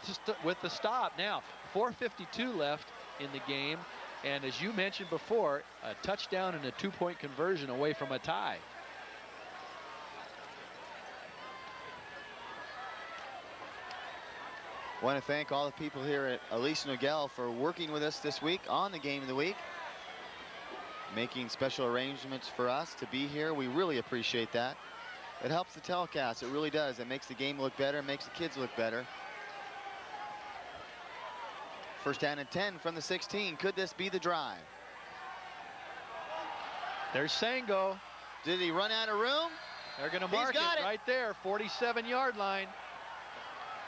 the stop. Now, 4:52 left in the game, and as you mentioned before, a touchdown and a 2-point conversion away from a tie.
Want to thank all the people here at Aliso Niguel for working with us this week on the Game of the Week, making special arrangements for us to be here. We really appreciate that. It helps the telecast. It really does. It makes the game look better, makes the kids look better. First down and 10 from the 16. Could this be the drive?
There's Sango.
Did he run out of room?
They're going to mark it right there, 47-yard line.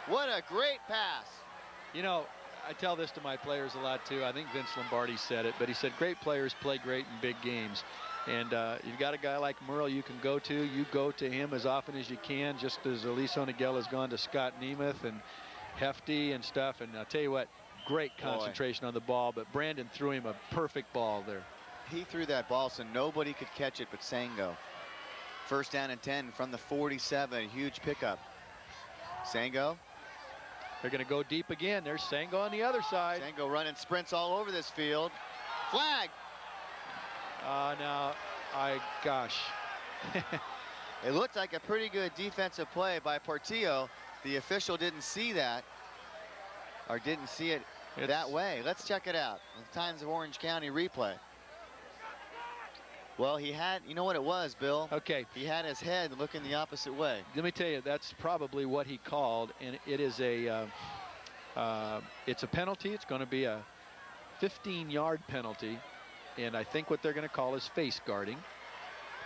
What a great pass.
You know, I tell this to my players a lot, too. I think Vince Lombardi said it, but he said great players play great in big games. And you've got a guy like Merle you can go to. You go to him as often as you can, just as Aliso Niguel has gone to Scott Nemeth and Hefty and stuff. And I'll tell you what, great concentration on the ball, but Brandon threw him a perfect ball there.
He threw that ball so nobody could catch it but Sango. First down and 10 from the 47. Huge pickup. Sango.
They're going to go deep again. There's Sango on the other side.
Sango running sprints all over this field. Flag.
Gosh.
It looked like a pretty good defensive play by Portillo. The official didn't see that, or didn't see it that way. Let's check it out. The Times of Orange County replay. Well, he had, you know what it was, Bill?
Okay.
He had his head looking the opposite way.
Let me tell you, that's probably what he called, and it is it's a penalty. It's going to be a 15-yard penalty, and I think what they're going to call is face guarding,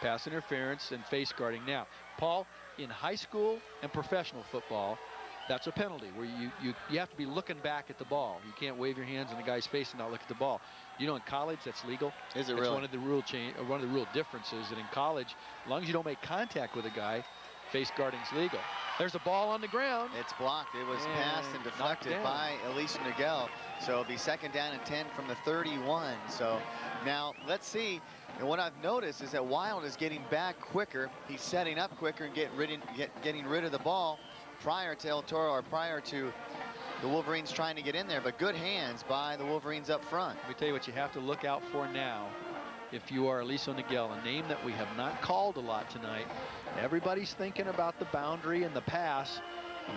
pass interference, and face guarding. Now, Paul, in high school and professional football, that's a penalty where you have to be looking back at the ball. You can't wave your hands in the guy's face and not look at the ball. You know, in college, that's legal.
Is it really?
It's one of the rule differences that in college, as long as you don't make contact with a guy, face guarding's legal. There's a ball on the ground.
It's blocked. It was passed and deflected by Aliso Niguel. So it'll be second down and 10 from the 31. So now let's see. And what I've noticed is that Wild is getting back quicker. He's setting up quicker and getting rid of the ball prior to El Toro, or prior to the Wolverines trying to get in there. But good hands by the Wolverines up front.
Let me tell you what you have to look out for now. If you are Aliso Niguel, a name that we have not called a lot tonight, everybody's thinking about the boundary and the pass.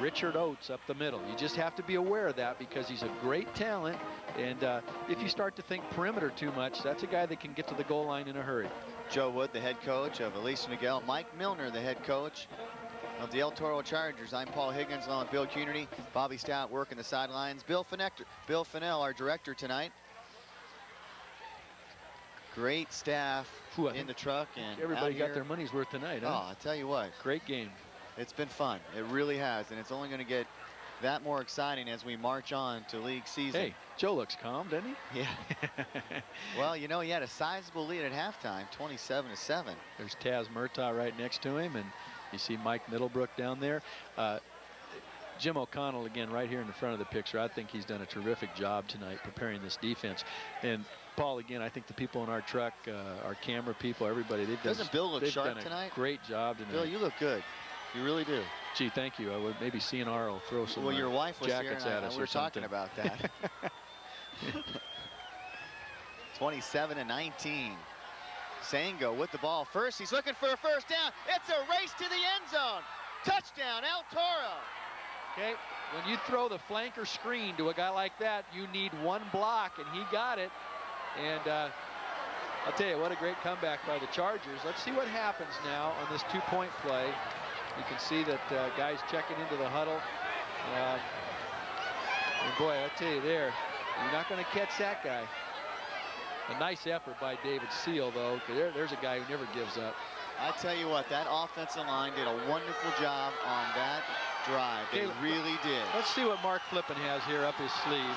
Richard Oates up the middle. You just have to be aware of that because he's a great talent. And if you start to think perimeter too much, that's a guy that can get to the goal line in a hurry.
Joe Wood, the head coach of Aliso Niguel. Mike Milner, the head coach of the El Toro Chargers. I'm Paul Higgins along with Bill Cunity. Bobby Stout working the sidelines. Bill Fennell, our director tonight. Great staff in the truck. And
everybody got their money's worth tonight, huh?
Oh, I tell you what.
Great game.
It's been fun. It really has. And it's only going to get that more exciting as we march on to league season.
Hey, Joe looks calm, doesn't he?
Yeah. Well, you know, he had a sizable lead at halftime, 27-7.
There's Taz Murtaugh right next to him, and you see Mike Middlebrook down there. Jim O'Connell, again, right here in the front of the picture. I think he's done a terrific job tonight preparing this defense. And Paul, again, I think the people in our truck, our camera people, everybody,
Doesn't Bill look sharp
done
tonight?
Great job tonight.
Bill, you look good. You really do.
Gee, thank you. I would maybe CNR will throw some
your wife was
jackets
here
at us.
We were talking about that. 27-19. Sango with the ball first. He's looking for a first down. It's a race to the end zone. Touchdown, El Toro.
Okay, when you throw the flanker screen to a guy like that, you need one block, and he got it. And I'll tell you, what a great comeback by the Chargers. Let's see what happens now on this two-point play. You can see that guys checking into the huddle. And boy, I'll tell you there, you're not going to catch that guy. A nice effort by David Seal, though. There's a guy who never gives up.
I tell you what, that offensive line did a wonderful job on that drive. They really did.
Let's see what Mark Flippin has here up his sleeve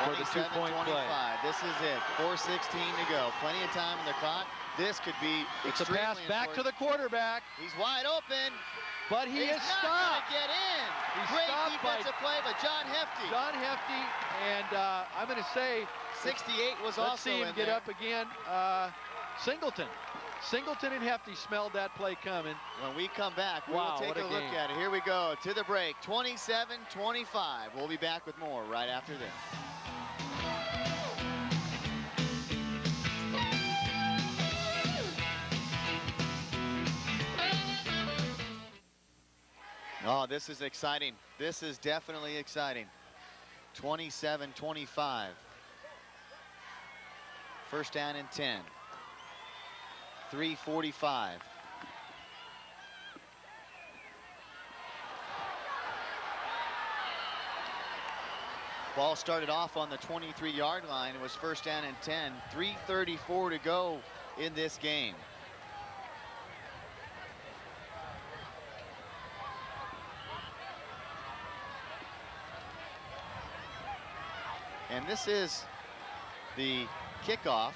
for the two-point play.
This is it. 4:16 to go. Plenty of time on the clock. This could be
It's a pass back to the quarterback.
He's wide open.
But he is stopped.
He's not going to get in. Great defensive play by John Hefty.
John Hefty, and I'm going to say
68 was also in there.
Let's see him get up again. Singleton. Singleton and Hefty smelled that play coming.
When we come back, we'll take a look at it. Here we go to the break. 27-25. We'll be back with more right after this. Oh, this is exciting. This is definitely exciting. 27-25. First down and 10. 3:45. Ball started off on the 23-yard line. It was first down and 10. 3:34 to go in this game. And this is the kickoff.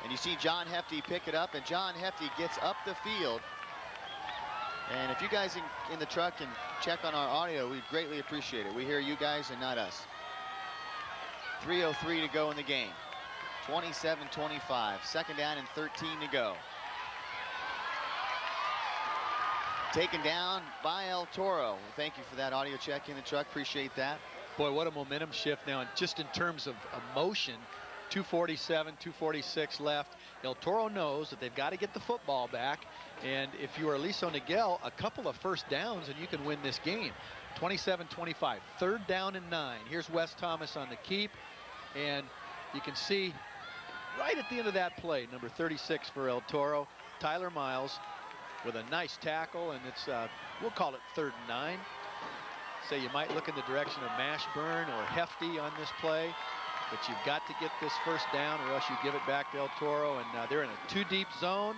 And you see John Hefty pick it up, and John Hefty gets up the field. And if you guys in the truck can check on our audio, we greatly appreciate it. We hear you guys and not us. 3:03 to go in the game. 27-25. Second down and 13 to go. Taken down by El Toro. Thank you for that audio check in the truck. Appreciate that.
Boy, what a momentum shift now. And just in terms of emotion, 2:47, 2:46 left. El Toro knows that they've got to get the football back. And if you are Aliso Niguel, a couple of first downs and you can win this game. 27-25. Third down and 9. Here's Wes Thomas on the keep. And you can see right at the end of that play, number 36 for El Toro, Tyler Miles, with a nice tackle, and it's we'll call it 3rd and 9. So you might look in the direction of Mashburn or Hefty on this play, but you've got to get this first down or else you give it back to El Toro, and they're in a 2-deep zone.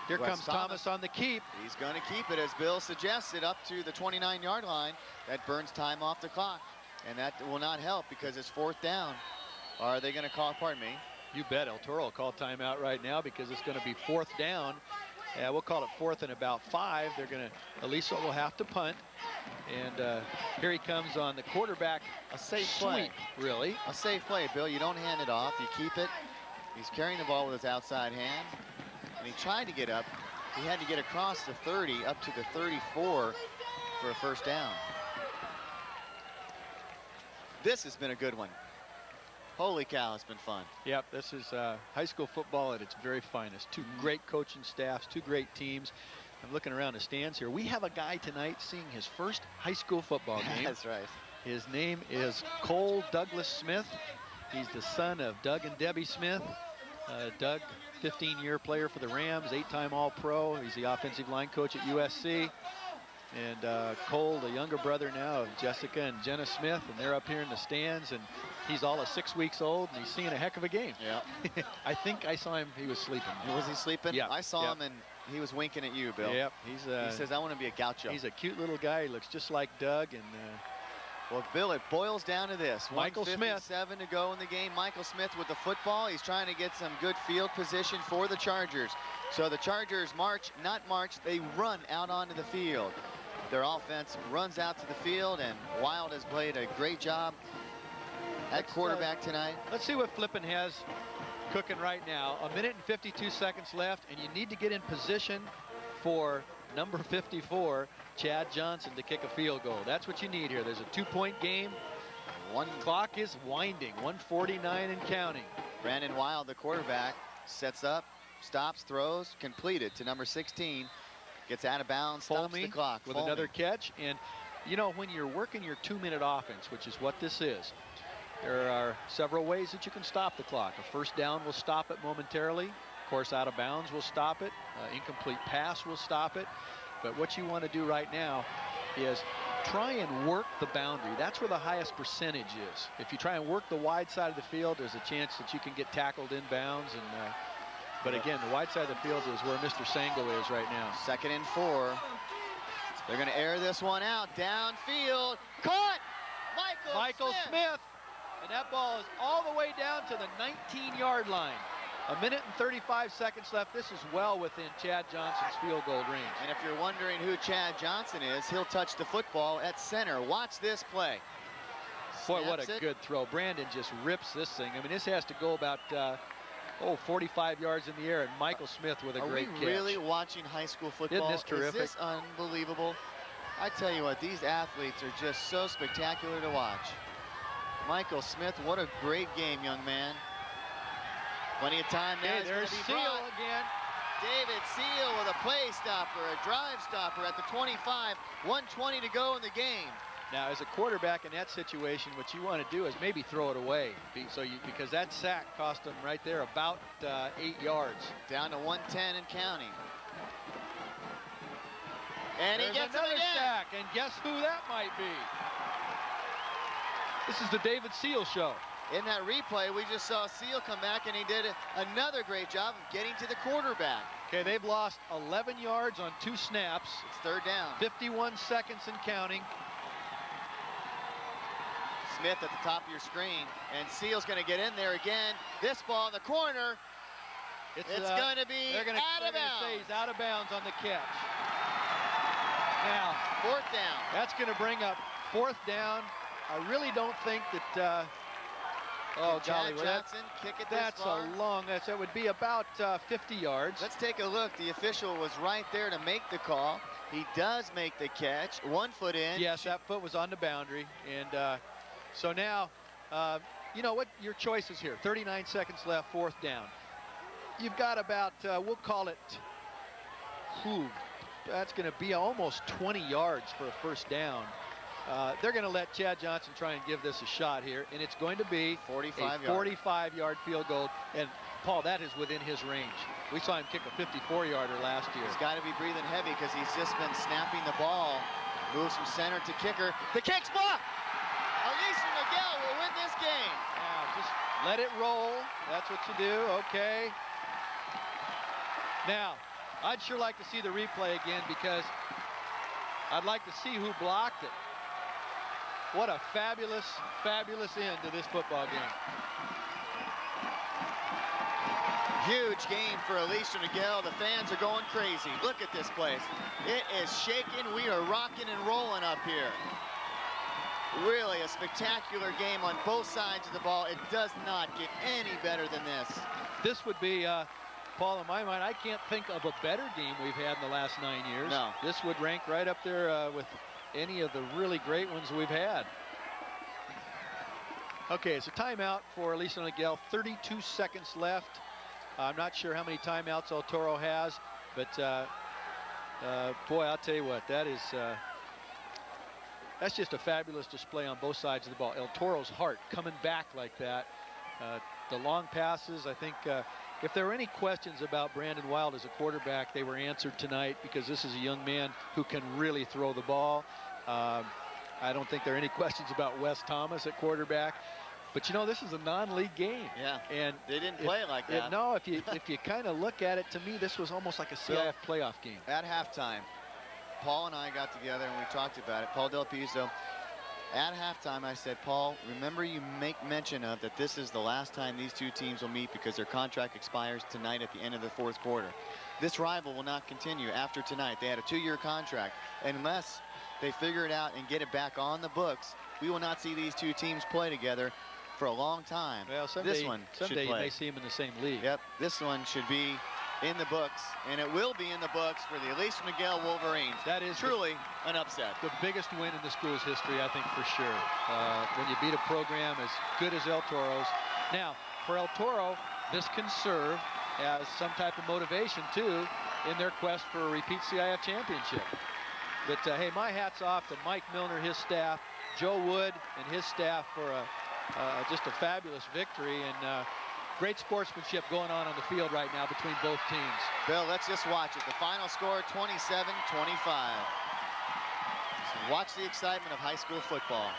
Here
Wes
comes Thomas on the keep.
He's going to keep it, as Bill suggested, up to the 29-yard line. That burns time off the clock, and that will not help because it's 4th down. Are they going to call, pardon me?
You bet El Toro will call timeout right now because it's going to be 4th down. Yeah, we'll call it 4th and about 5. They're going to, Aliso will have to punt. And here he comes on the quarterback.
A safe play.
Really.
A safe play, Bill. You don't hand it off. You keep it. He's carrying the ball with his outside hand. And he tried to get up. He had to get across the 30 up to the 34 for a first down. This has been a good one. Holy cow, it's been fun.
Yep, this is high school football at its very finest. Two great coaching staffs, two great teams. I'm looking around the stands here. We have a guy tonight seeing his first high school football game.
That's right.
His name is Cole Douglas Smith. He's the son of Doug and Debbie Smith. Doug, 15-year player for the Rams, 8-time All-Pro. He's the offensive line coach at USC. And Cole, the younger brother now of Jessica and Jenna Smith, and they're up here in the stands, and he's all of 6 weeks old, and he's seeing a heck of a game.
Yeah.
I think I saw him, he was sleeping.
Was he sleeping?
Yeah.
I saw him, and he was winking at you, Bill.
Yep.
He says, I want to be a gaucho.
He's a cute little guy. He looks just like Doug. And
well, Bill, it boils down to this.
Michael Smith.
1:57 to go in the game. Michael Smith with the football. He's trying to get some good field position for the Chargers. So the Chargers not march, they run out onto the field. Their offense runs out to the field, and Wild has played a great job at quarterback tonight.
Let's see what Flippin has cooking right now. 1 minute and 52 seconds left, and you need to get in position for number 54, Chad Johnson, to kick a field goal. That's what you need here. There's a 2-point game. Clock is winding, 1:49 and counting.
Brandon Wild, the quarterback, sets up, stops, throws, completed to number 16. Gets out of bounds, stops the clock.
With another catch. And, you know, when you're working your 2-minute offense, which is what this is, there are several ways that you can stop the clock. A first down will stop it momentarily. Of course, out of bounds will stop it. Incomplete pass will stop it. But what you want to do right now is try and work the boundary. That's where the highest percentage is. If you try and work the wide side of the field, there's a chance that you can get tackled in bounds. And but again, the wide side of the field is where Mr. Sango is right now.
2nd and 4. They're going to air this one out. Downfield. Caught! Michael
Smith. And that ball is all the way down to the 19-yard line. 1 minute and 35 seconds left. This is well within Chad Johnson's field goal range.
And if you're wondering who Chad Johnson is, he'll touch the football at center. Watch this play.
Boy, what a good throw. Brandon just rips this thing. I mean, this has to go about 45 yards in the air, and Michael Smith with a great catch.
Are we really watching high school football?
Isn't this terrific?
Is this unbelievable? I tell you what, these athletes are just so spectacular to watch. Michael Smith, what a great game, young man. Plenty of time now.
Hey, there's Seal again.
David Seal with a play stopper, a drive stopper at the 25, 1:20 to go in the game.
Now, as a quarterback in that situation, what you want to do is maybe throw it away, because that sack cost them right there about 8 yards.
Down to 110 and counting. And
There's
he gets
another
it again.
sack, and guess who that might be? This is the David Seal show.
In that replay, we just saw Seal come back, and he did another great job of getting to the quarterback.
Okay, they've lost 11 yards on 2 snaps.
It's third down.
51 seconds and counting.
Smith at the top of your screen, and Seal's going to get in there again. This ball in the corner. It's going to be out of bounds.
Say he's out of bounds on the catch. Now,
fourth down.
That's going to bring up 4th down. I really don't think that. Oh, golly, well,
Johnson kick it
that's
this far.
a long. That would be about 50 yards.
Let's take a look. The official was right there to make the call. He does make the catch. 1 foot in.
Yes, that foot was on the boundary, and so now, you know what your choice is here. 39 seconds left, 4th down. You've got about, we'll call it, that's going to be almost 20 yards for a 1st down. They're going to let Chad Johnson try and give this a shot here, and it's going to be 45-yard field goal. And, Paul, that is within his range. We saw him kick a 54-yarder last year.
He's got to be breathing heavy because he's just been snapping the ball. Moves from center to kicker. The kick's blocked! Aliso Niguel will win this game.
Now, just let it roll. That's what you do. Okay. Now, I'd sure like to see the replay again because I'd like to see who blocked it. What a fabulous, fabulous end to this football game.
Huge game for Aliso Niguel. The fans are going crazy. Look at this place. It is shaking. We are rocking and rolling up here. Really a spectacular game on both sides of the ball. It does not get any better than this.
This would be, Paul, in my mind, I can't think of a better game we've had in the last 9 years.
No.
This would rank right up there with any of the really great ones we've had. Okay, it's a timeout for Aliso Niguel. 32 seconds left. I'm not sure how many timeouts El Toro has, but boy, I'll tell you what, that is that's just a fabulous display on both sides of the ball. El Toro's heart coming back like that. The long passes, I think if there were any questions about Brandon Wild as a quarterback, they were answered tonight because this is a young man who can really throw the ball. I don't think there are any questions about Wes Thomas at quarterback. But you know, this is a non-league game.
Yeah,
and
they didn't play it like that.
No, if you kind of look at it, to me, this was almost like a CIF playoff game.
At halftime, Paul and I got together and we talked about it. Paul Del Pizzo. At halftime, I said, Paul, remember you make mention of that this is the last time these two teams will meet because their contract expires tonight at the end of the 4th quarter. This rival will not continue after tonight. They had a 2-year contract. Unless they figure it out and get it back on the books, we will not see these two teams play together for a long time.
Well, someday you may see them in the same league.
Yep, this one should be in the books, and it will be in the books for the Aliso Niguel Wolverines.
That is
truly an upset.
The biggest win in the school's history, I think, for sure. When you beat a program as good as El Toro's. Now, for El Toro, this can serve as some type of motivation, too, in their quest for a repeat CIF championship. But, hey, my hat's off to Mike Milner, his staff, Joe Wood, and his staff for just a fabulous victory. And great sportsmanship going on the field right now between both teams.
Bill, let's just watch it. The final score, 27-25. So watch the excitement of high school football.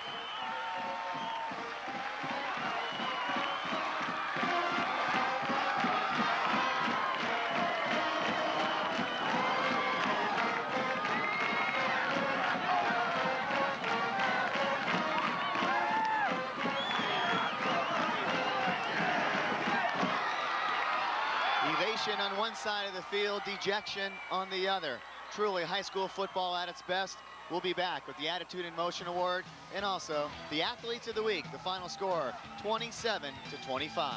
On one side of the field, dejection on the other. Truly high school football at its best. We'll be back with the Attitude in Motion Award and also the Athletes of the Week. The final score, 27-25.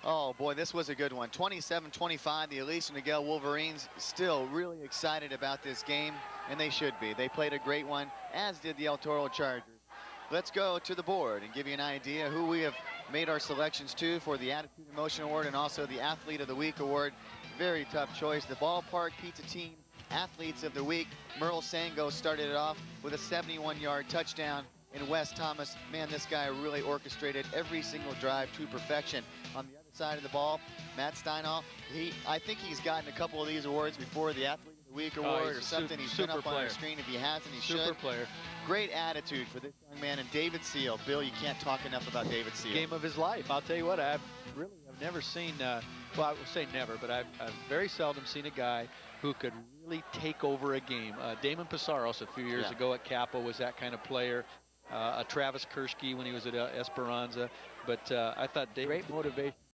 Oh boy, this was a good one. 27-25, the Aliso Niguel Wolverines still really excited about this game, and they should be. They played a great one, as did the El Toro Chargers. Let's go to the board and give you an idea who we have made our selections too for the Attitude and Motion Award and also the Athlete of the Week Award. Very tough choice. The Ballpark Pizza Team Athletes of the Week. Merle Sango started it off with a 71-yard touchdown. And Wes Thomas, man, this guy really orchestrated every single drive to perfection. On the other side of the ball, Matt Steinall, I think he's gotten a couple of these awards before, the Athlete of the Week Award or something. He's been up on our screen. If he hasn't, he should.
Super player.
Great attitude for this young man. And David Seal. Bill, you can't talk enough about David Seal.
Game of his life. I'll tell you what, I've never seen, well, I will say never, but I've very seldom seen a guy who could really take over a game. Damon Pizarros a few years ago at Capo was that kind of player. Travis Kershke when he was at Esperanza. But I thought great motivation